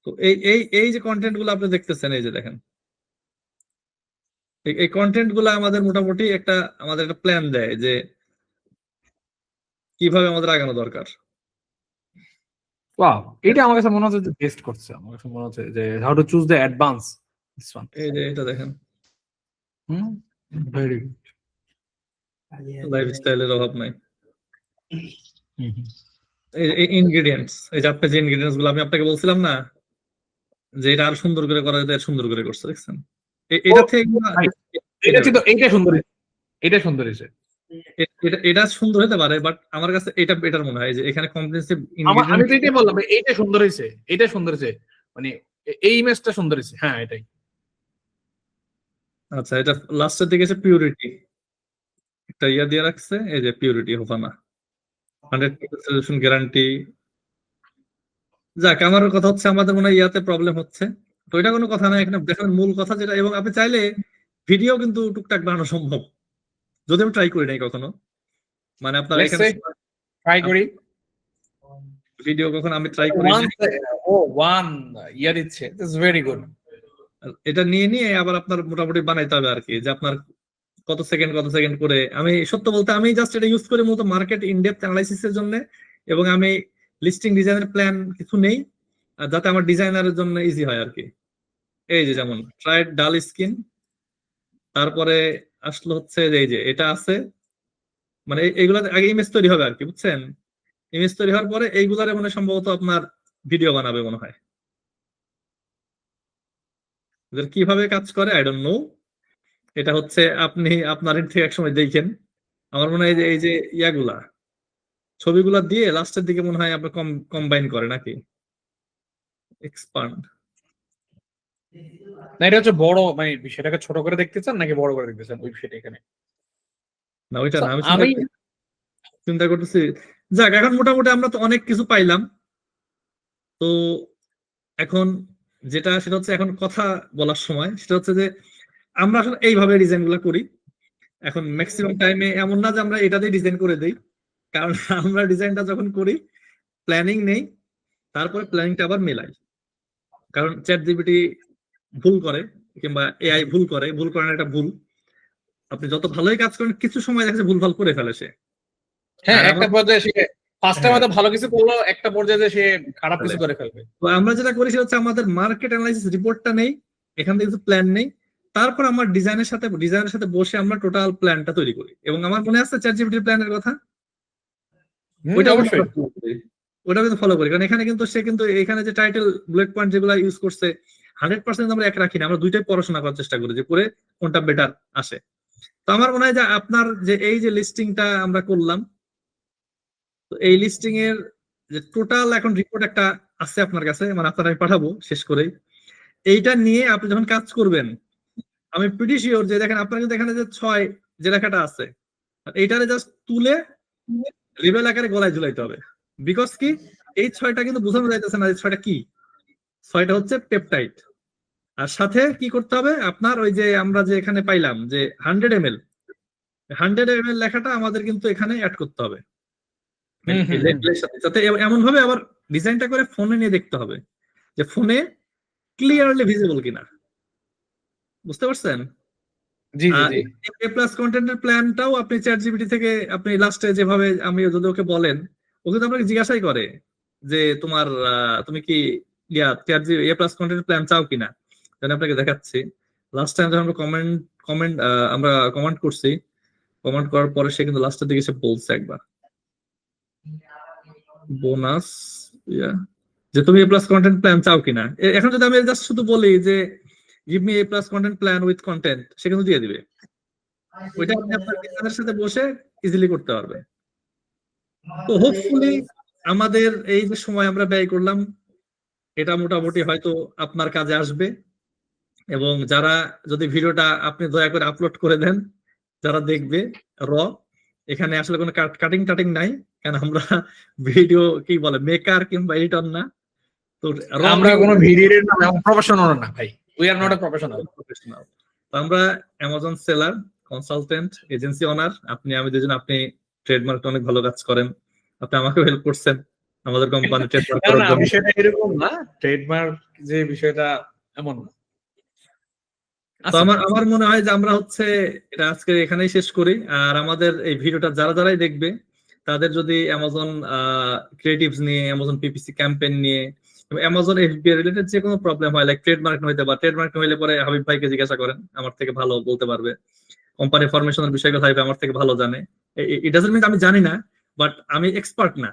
তো এই এই এই যে কন্টেন্ট গুলো আপনি দেখতেছেন, এই যে দেখেন, এই কন্টেন্ট গুলো আমাদের মোটামুটি একটা আমাদের একটা প্ল্যান দেয় যে কিভাবে আমাদের আগানো দরকার। ওয়াও, এটা আমার কাছে মনে হচ্ছে যে বেস্ট করছে। আমার কাছে মনে হচ্ছে যে how to choose the advance this one. এই যে এটা দেখেন, ভেরি গুড। লাইফস্টাইলের অভাব নাই। এই ইনগ্রেডিয়েন্টস, এই যে আপনি যে ইনগ্রেডিয়েন্টস গুলো আমি আপনাকে বলছিলাম না যে এটা আরো সুন্দর করে করা যেত, সুন্দর করে করছে, দেখছেন? এটা থেকে এটা ছিল, এইটা সুন্দর, এটা সুন্দর হয়েছে। এটা সুন্দর হতে পারে, বাট আমার কাছে এটা বেটার মনে হয় যে এখানে কম্প্রিহেনসিভ আমি তো ইনগ্রেডিয়েন্ট। এটাই বললাম, এইটা সুন্দর হয়েছে, এটা সুন্দর হয়েছে, মানে এই ইমেজটা সুন্দর হয়েছে। হ্যাঁ এটাই। আচ্ছা, এটা লাস্টের দিকে এসে পিউরিটি একটা ইয়া দিয়ে রাখছে, এই যে পিউরিটি হোফানা 100% সলিউশন গ্যারান্টি। যাক, আমার কথা হচ্ছে আমাদের মনে হয় ইয়াতে প্রবলেম হচ্ছে, তো এটা কোনো কথা না। এখানে দেখেন মূল কথা যেটা, এবং আপনি চাইলে ভিডিও কিন্তু টুকটাক বানানো সম্ভব, যদি আমি ট্রাই করি নাই কখনো। মানে আপনার লেটস এখানে সে ট্রাই করি। ভিডিও কখনো আমি ট্রাই করি নাই। ওয়ান ইয়ার ইচ্ছে, ইটস ভেরি গুড। এটা নিয়ে নিয়ে আবার আপনার মোটামুটি বানাইতে হবে আর কি, যে আপনার কত সেকেন্ড করে। আমি সত্য বলতে আমি জাস্ট এটা ইউজ করি মূলত মার্কেট ইনডেপথ অ্যানালাইসিসের জন্য, এবং আমি লিস্টিং ডিজাইনের প্ল্যান কিছু নেই, আর যাতে আমার ডিজাইনারের জন্য ইজি হয় আর কি। এই যে যেমন ট্রাইড ডাল স্কিন, তারপরে আসলো হচ্ছে যে এই যে এটা আছে, মানে এইগুলা আগে ইমেজ তৈরি হবে আর কি, বুঝছেন? ইমেজ তৈরি হওয়ার পরে এইগুলারে মানে সম্ভবত আপনার ভিডিও বানাবে মনে হয়। এদের কিভাবে কাজ করে আই ডোন্ট নো। এটা হচ্ছে আপনি আপনার এর থেকে একসময় দেখেন। আমার মনে হয় যে এই যে ইয়াগুলা ছবিগুলা দিয়ে লাস্টের দিকে মনে হয় আপনি কম্বাইন করে নাকি এক্সপান্ড। না এটা হচ্ছে বড়, মানে সেটাকে ছোট করে দেখতে চান নাকি বড় করে দেখতে চান, ওই সেটা এখানে। না ওইটা না, আমি আমি চিন্তা করতেছি। যাক, এখন মোটামুটি আমরা তো অনেক কিছু পাইলাম। তো এখন যেটা সেটা হচ্ছে এখন কথা বলার সময়, সেটা হচ্ছে যে আমরা আসলে এইভাবে ডিজাইন গুলা করি। এখন ম্যাক্সিমাম টাইমে এমন না যে আমরা এটা দিয়ে ডিজাইন করে দিই, কারণ আমরা ডিজাইনটা যখন করি প্ল্যানিং নেই, তারপরে প্ল্যানিংটা আবার মেলাই। কারণ চ্যাট জিপিটি ভুল করে, কিংবা এআই ভুল করে, ভুল করার একটা ভুল। আপনি যত ভালোই কাজ করেন কিছু সময় দেখা যাচ্ছে ভুলভাল করে ফেলে সে। হ্যাঁ, আর একটা পর্যায়ে সে ফার্স্ট টাইম হয়তো ভালো কিছু করলো, একটা পর্যায়ে সে খারাপ কিছু করে ফেলবে। তো আমরা যেটা করি সেটা হচ্ছে আমাদের মার্কেট অ্যানালাইসিস রিপোর্টটা নেই, এখান থেকে কিছু প্ল্যান নেই, তারপর আমার ডিজাইনের সাথে বসে আমরা টোটাল প্ল্যানটা তৈরি করি। এবং আমার মনে আছে চ্যাট জিপিটির প্ল্যানের কথা, ওইটা অবশ্যই। ওটা কিন্তু ফলো করি, কারণ এখানে কিন্তু সে কিন্তু এখানে যে টাইটেল বুলেট পয়েন্ট যেগুলো ইউজ করছে 100% আমরা এক রাখি না, আমরা দুইটাই পড়াশোনা করার চেষ্টা করি যে করে কোনটা বেটার আসে। তো আমার মনে হয় যে আপনার যে এই যে লিস্টিংটা আমরা করলাম, তো এই লিস্টিং এর যে টোটাল এখন রিপোর্ট একটা আছে আপনার কাছে, মানে আপনার আমি পাঠাবো শেষ করেই। এইটা নিয়ে আপনি যখন কাজ করবেন, আমি প্রিটি শিওর যে দেখেন আপনার কিন্তু এখানে যে 6 যে লেখাটা আছে, এইটারে জাস্ট তুলে লেবেল আকারে গলায় ঝুলাইতে হবে। বিকজ কি, এই 6টা কিন্তু বোঝানো যাইতেছে না যে 6টা কি। 6টা হচ্ছে পেপটাইড। আর সাথে কি করতে হবে আপনার, ওই যে আমরা যে এখানে পাইলাম যে 100 ml লেখাটা আমাদের কিন্তু এখানে অ্যাড করতে হবে লেবেলের সাথে, যাতে এমন ভাবে আবার ডিজাইনটা করে ফোনে নিয়ে দেখতে হবে যে ফোনে ক্লিয়ারলি ভিজিবল কিনা। বুঝতে পারছেন? জি জি আর জি। এ প্লাস কন্টেন্টের প্ল্যানটাও আপনি চ্যাট জিপিটি থেকে আপনি লাস্টে যেভাবে, আমি যদি ওকে বলেন, ও কিন্তু আপনাকে জিজ্ঞাসাই করে যে তোমার তুমি কি চ্যাট জিপিটি এ প্লাস কন্টেন্ট প্ল্যান চাও কিনা। আমি আপনাকে দেখাচ্ছি। লাস্ট টাইম যখন আমরা আমরা কমেন্ট করছি, কমেন্ট করার পরে সে কিন্তু লাস্টের দিকে এসে বলছে একবার বোনাস যে তুমি এ প্লাস কন্টেন্ট প্ল্যান চাও কিনা। এখন যদি আমি জাস্ট শুধু বলি যে give me A plus content plan with content, সে কিন্তু দিয়ে দিবে। ওইটা আপনি আপনার ডিজাইনের সাথে বসে ইজিলি করতে পারবেন। তো হোপফুলি আমাদের এই যে সময় আমরা ব্যয় করলাম, এটা মোটামুটি হয়তো আপনার কাজে আসবে। এবং যারা, যদি ভিডিওটা আপনি দয়া করে আপলোড করে দেন, যারা দেখবে র, এখানে আসলে কোনো কাটিং টাটিং নাই, কারণ আমরা ভিডিও কি বলে মেকার কিংবা এডিটর না। তো আমরা কোনো ভিডিও প্রফেশনাল না ভাই, we are not a professional. Professional. তো আমরা অ্যামাজন সেলার, কনসালটেন্ট, এজেন্সি ওনার, আমি দুজন। আপনি ট্রেডমার্ক অনেক ভালো কাজ করেন, আপনি আমাকেও হেল্প করছেন আমাদের কোম্পানি ট্রেডমার্ক করার জন্য। বিষয়টা এরকম না, ট্রেডমার্ক যে বিষয়টা এমন না। তো আমার মনে হয় যে আমরা হচ্ছে এটা আজকে এখানেই শেষ করি। আর আমাদের এই ভিডিওটা যারাই দেখবে তাদের যদি অ্যামাজন ক্রিয়েটিভস নিয়ে, অ্যামাজন পিপিসি ক্যাম্পেইন নিয়ে, অ্যামাজন এফবিআই রিলেটেড যে কোনো প্রবলেম হয়, লাইক ট্রেডমার্ক হইতে বা ট্রেডমার্ক হইলে পরে হাবিব ভাইকে জিজ্ঞাসা করেন, আমার থেকে ভালো বলতে পারবে। কোম্পানি ফরমেশনের বিষয়গুলো হাবিব আমার থেকে ভালো জানে। ইট ডাজন্ট মিন আমি জানি না, বাট আমি এক্সপার্ট না।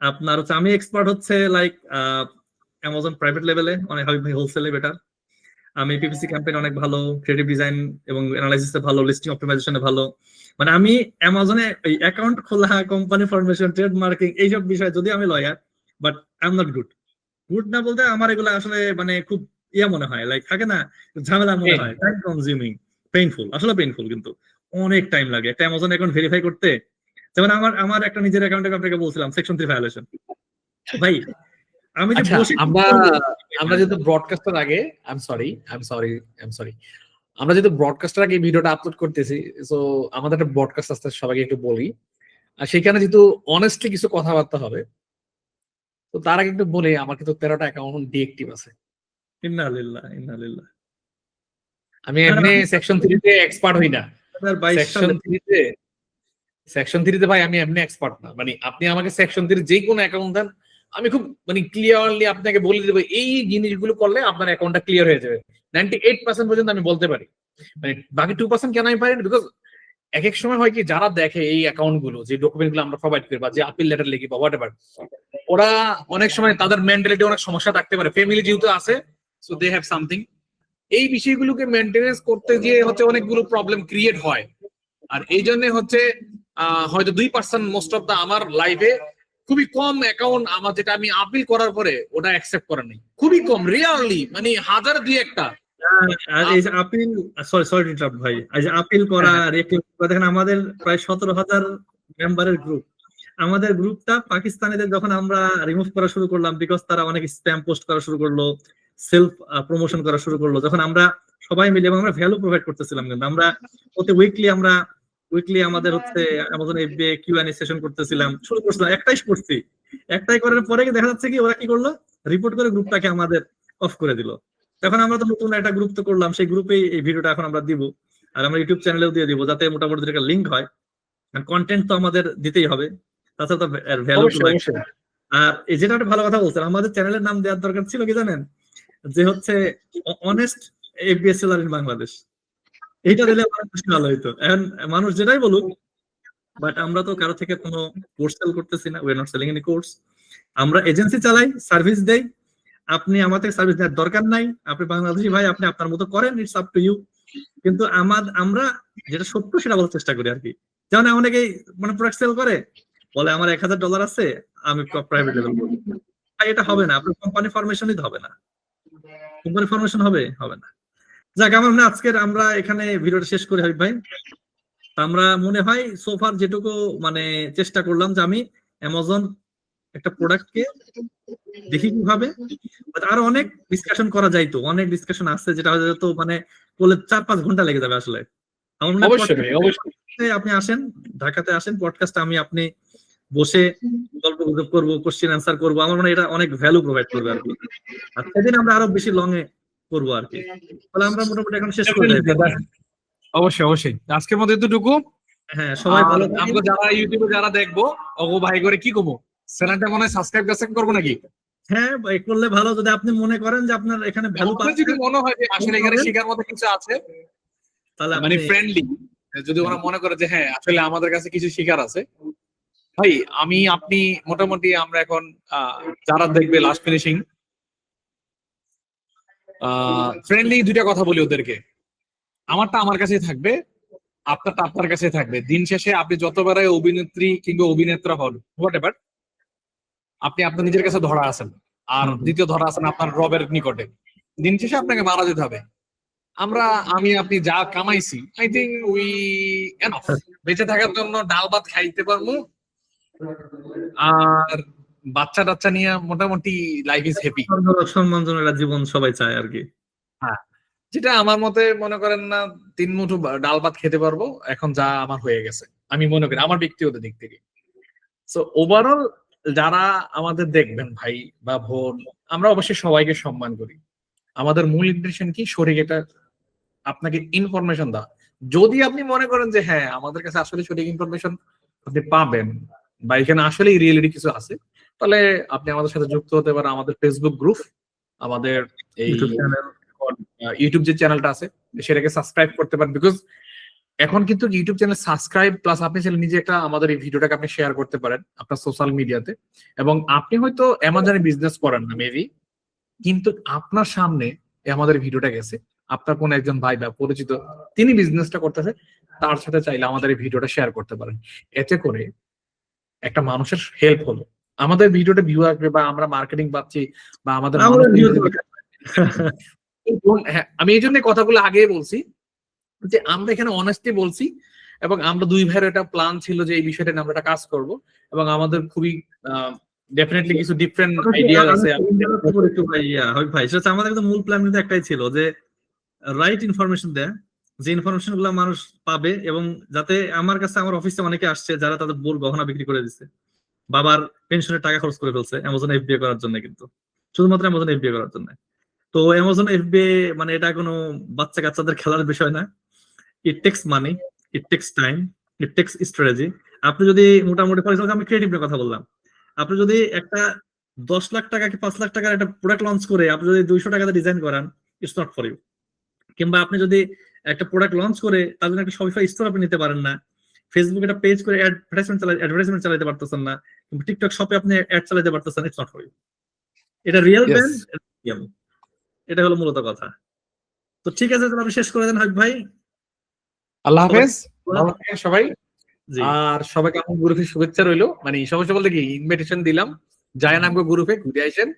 আপনার হচ্ছে আমি এক্সপার্ট হচ্ছে লাইক অ্যামাজন প্রাইভেট লেভেলে, অনেক হাবিব ভাই হোলসেলে বেটার। আমি পিপিসি ক্যাম্পেইন অনেক ভালো, ক্রিয়েটিভ ডিজাইন এবং অ্যানালাইসিসে ভালো, লিস্টিং অপটিমাইজেশনে ভালো। মানে আমি অ্যামাজনে এই অ্যাকাউন্ট খোলা, কোম্পানি ফরমেশন, ট্রেডমার্কিং এইসব বিষয় যদি আমি lawyer, but I am not good না বলতে আমার এগুলো আসলে মানে খুব মনে হয়, লাইক থাকে না ঝামেলা মনে হয়, টাইম কনজিউমিং, পেইনফুল, আসলে পেইনফুল, কিন্তু অনেক টাইম লাগে একটা অ্যামাজন অ্যাকাউন্ট ভেরিফাই করতে। যেমন আমার একটা নিজের অ্যাকাউন্টে আপনাকে বলছিলাম সেকশন 3 ভায়োলেশন, ভাই আমি যে বসে আমরা যেহেতু ব্রডকাস্টের আগে আই এম সরি আমরা যেহেতু ব্রডকাস্টের আগে ভিডিওটা আপলোড করতেছি, সো আমাদের একটা ব্রডকাস্ট আসতে সবাইকে একটু বলি। আর সেখানে যেহেতু অনেস্টলি কিছু কথাবার্তা হবে, তো তার আগে একটু বলি আমার কিন্তু 13টা অ্যাকাউন্ট ডিএক্টিভ আছে। ইন্নালিল্লাহ। আমি এমনি সেকশন 3 তে এক্সপার্ট হই না। সেকশন 3 তে ভাই আমি এমনি এক্সপার্ট না। মানে আপনি আমাকে সেকশন 3 যে কোনো অ্যাকাউন্ট দেন, আমি খুব মানে ক্লিয়ারলি আপনাকে বলে দেবো এই জিনিসগুলো করলে আপনার অ্যাকাউন্টটা ক্লিয়ার হয়ে যাবে। 98% পর্যন্ত আমি বলতে পারি। মানে বাকি 2% কেন আমি পারি না, বিকজ এক এক সময় হয় কি, যারা দেখে এই অ্যাকাউন্ট গুলো, যে ডকুমেন্ট গুলো আমরা প্রোভাইড করি বা যে আপিল লেটার লিখি বা হোয়াটএভার, ওরা অনেক সময় তাদের মেন্টালিটি অনেক সমস্যা থাকতে পারে, ফ্যামিলি যেহেতু আছে, সো দে হ্যাভ সামথিং। এই বিষয়গুলোকে মেনটেনেন্স করতে গিয়ে হচ্ছে অনেকগুলো প্রবলেম ক্রিয়েট হয়। আর এই জন্য হচ্ছে হয়তো 2% মোস্ট অফ দা আমার লাইফে খুবই কম অ্যাকাউন্ট আমার যেটা আমি আপিল করার পরে ওটা অ্যাকসেপ্ট করা নেই, খুবই কম, রিয়ারলি, মানে হাজার দুই একটা। আর এই যে আপিল, সরি ইন্টারাপ্ট ভাই, এই যে আপিল করা, দেখেন আমাদের প্রায় 17,000 মেম্বারের গ্রুপ। আমাদের গ্রুপটা পাকিস্তানিদের যখন আমরা রিমুভ করা শুরু করলাম, বিকজ তারা অনেক স্প্যাম পোস্ট করা শুরু করলো, সেলফ প্রমোশন করা শুরু করলো, যখন আমরা সবাই মিলে এবং আমরা ভ্যালু প্রোভাইড করতেছিলাম, কিন্তু আমরা প্রতি উইকলি আমাদের হচ্ছে আমাদের এফবিআই কিউএনএ সেশন করতেছিলাম, শুরু করছিলাম, একটাই করার পরে দেখা যাচ্ছে কি ওরা কি করলো, রিপোর্ট করে গ্রুপটাকে আমাদের অফ করে দিল। তখন আমরা তো নতুন একটা গ্রুপ তো করলাম, সেই গ্রুপেই এই ভিডিওটা এখন আমরা দিব, আর আমরা ইউটিউব চ্যানেলেও দিয়ে দিব, যাতে মোটামুটি একটা লিঙ্ক হয়। কন্টেন্ট তো আমাদের দিতেই হবে, তাছাড়া তো ভ্যালু। আর এই যেটা একটা ভালো কথা বলছেন, আমাদের চ্যানেলের নাম দেওয়ার দরকার ছিল কি জানেন, যে হচ্ছে honest FBS seller in Bangladesh. এইটা দিলে আমার বেশি ভালো হইতো। এখন মানুষ যেটাই বলুক, বাট আমরা তো কারো থেকে কোনো কোর্স সেল করতেছি না, we are not selling any course. আমরা এজেন্সি চালাই, সার্ভিস দেই। আপনি আমাদের সার্ভিস দেওয়ার দরকার নাই, আপনি বাংলাদেশি ভাই, আপনি আপনার মতো করেন, ইটস আপ টু ইউ। কিন্তু আমরা যেটা সত্য সেটা বলার চেষ্টা করি আর কি। যেমন অনেকেই মানে প্রোডাক্ট সেল করে, বলে আমার $1,000 আছে, আমি প্রাইভেট লেভেল করবো। এটা হবে না, আপনার কোম্পানি ফরমেশনই হবে না। কোম্পানি ফরমেশন হবে না। যাক, আমার মনে আজকের আমরা এখানে ভিডিওটা শেষ করি হাবিব ভাই। আমরা মনে হয় সোফার যেটুকু মানে চেষ্টা করলাম, যে আমি অ্যামাজন একটা প্রোডাক্টকে দেখি কিভাবে, আরো অনেক ডিসকাশন করা যাইতো, অনেক ডিসকাশন আছে যেটা হয়তো মানে বলে 4-5 ঘন্টা লেগে যাবে আসলে। আমার মনে হয় আপনি আসেন, ঢাকাতে আসেন, পডকাস্টে আপনি বসে গল্প গুজব করবো, কোশ্চেন অ্যান্সার করবো, আমার মনে হয় এটা অনেক ভ্যালু প্রোভাইড করবে আর কি। আর সেদিন আমরা আরো বেশি লং এ করবো আর কি। তাহলে আমরা মোটামুটি এখন শেষ করে দেব। অবশ্যই আজকের মতো এতটুকু। হ্যাঁ, সবাই ভালো আমরা যারা ইউটিউবে যারা দেখবো, ওগো ভাই করে কি করবো, চ্যানেলটা মনে হয় সাবস্ক্রাইব করবো নাকি? হ্যাঁ, করলে ভালো। যদি আপনি মনে করেন যে আপনার এখানে ভ্যালু পাচ্ছেন, যদি মনে হয় যে আসলে এখানে শেখার মতো কিছু আছে, তাহলে মানে ফ্রেন্ডলি, যদি ওরা মনে করে যে হ্যাঁ আসলে আমাদের কাছে কিছু শেখার আছে, ভাই আপনি মোটামুটি আমরা এখন যারা দেখবে লাস্ট ফিনিশিং, ফ্রেন্ডলি দুইটা কথা বলি ওদেরকে, আমারটা আমার কাছেই থাকবে, আপনারটা আপনার কাছে থাকবে। দিন শেষে আপনি যতবারই অভিনেত্রী কিংবা অভিনেত্রা হন, হোয়াটএভার, আপনি আপনার নিজের কাছে ধরা আছেন, আর দ্বিতীয় ধরা আছেন আপনার রবের নিকটে। দিন শেষে আপনাকে মারা যেতে হবে। আমি আপনি যা কামাইছি, আই থিঙ্ক উই এনাফ বেঁচে থাকার জন্য ডাল ভাত খাইতে পারবো, আর বাচ্চা টাচ্চা নিয়ে মোটামুটি লাইফ ইজ হ্যাপি। সম্মানজনক একটা জীবন সবাই চায় আর কি। হ্যাঁ, যেটা আমার মতে মনে করেন না 3 মুঠো ডাল ভাত খেতে পারবো, এখন যা আমার হয়ে গেছে আমি মনে করি আমার ব্যক্তিগত দিক থেকে। সো ওভারঅল যারা আমাদের দেখবেন ভাই বা বোন, আমরা অবশ্যই সবাইকে সম্মান করি। আমাদের মূল ইন্টেনশন কি, সঠিক এটা আপনাকে ইনফরমেশন দেওয়া। যদি আপনি মনে করেন যে হ্যাঁ আমাদের কাছে আসলে সঠিক ইনফরমেশন আপনি পাবেন বা এখানে আসলে রিয়েলিটি কিছু আছে, তাহলে আপনি আমাদের সাথে যুক্ত হতে পারেন। আমাদের ফেসবুক গ্রুপ, আমাদের এই ইউটিউব যে চ্যানেলটা আছে সেটাকে সাবস্ক্রাইব করতে পারেন, বিকজ এখন কিন্তু ইউটিউব চ্যানেল সাবস্ক্রাইব প্লাস আপনি চাইলে নিজে একটা আমাদের এই ভিডিওটাকে আপনি শেয়ার করতে পারেন আপনার সোশ্যাল মিডিয়াতে। এবং আপনি হয়তো অ্যামাজনে বিজনেস করেন না মেবি, কিন্তু আপনার সামনে আমাদের ভিডিওটা গেছে, আপনার কোন একজন ভাই বা পরিচিত তিনি বিজনেসটা করতেছে, তার সাথে চাইলে আমাদের এই ভিডিওটা শেয়ার করতে পারেন। এতে করে একটা মানুষের হেল্প হলো, আমাদের ভিডিওটা ভিউ আসবে বা আমরা মার্কেটিং পাচ্ছি বা আমাদের হ্যাঁ, আমি এই জন্য কথাগুলো আগেই বলছি যে আমরা এখানে অনেস্টলি বলছি, এবং আমরা দুই ভাইয়ের একটা প্ল্যান ছিল যে এই বিষয়টা নিয়ে আমরা একটা কাজ করব, এবং আমাদের খুবই ডেফিনেটলি কিছু ডিফারেন্ট আইডিয়া আছে। ভাই সেটা আমাদের কিন্তু মূল প্ল্যান কিন্তু একটাই ছিল যে রাইট ইনফরমেশন দেয়া, যে ইনফরমেশন গুলো মানুষ পাবে, এবং যাতে আমার কাছে আমার অফিসে অনেকে আসছে যারা তাদের বোর গহনা বিক্রি করে দিচ্ছে, বাবার পেনশনের টাকা খরচ করে ফেলছে অ্যামাজন এফবিএ করার জন্য, কিন্তু শুধুমাত্র অ্যামাজন এফবিএ করার জন্য। তো অ্যামাজন এফবিএ মানে এটা কোনো বাচ্চা কাচ্চাদের খেলার বিষয় না। It takes money, it takes time, it takes strategy. আপনি যদি মোটামুটি ফর এক্সাম্পল আমি ক্রিয়েটিভ কথা বললাম, আপনি যদি একটা 10 লাখ টাকা কি 5 লাখ টাকার একটা প্রোডাক্ট লঞ্চ করে আপনি যদি 200 টাকাতে ডিজাইন করান, ইটস নট ফর ইউ। কিংবা আপনি যদি একটা প্রোডাক্ট লঞ্চ করে তার জন্য একটা শপিফাই স্টোর আপনি নিতে পারেন না, ফেসবুকে একটা পেজ করে অ্যাডভার্টাইজমেন্ট চালাতে পারতেছেন না, কিংবা টিকটক শপে আপনি অ্যাড চালাতে পারতেছেন, ইটস নট ফর ইউ। এটা রিয়েল ব্র্যান্ড, এটা হলো মূলত কথা। তো ঠিক আছে, তাহলে আপনি শেষ করে দেন হাবিব ভাই। আল্লাহ হাফেজ, ভালো থাকেন সবাই। আর সবাইকে আমার গ্রুপে শুভেচ্ছা রইলো, মানে সমস্যা বলতে কি ইনভিটেশন দিলাম, যায় নামকে গ্রুপে ঘুরে আসেন।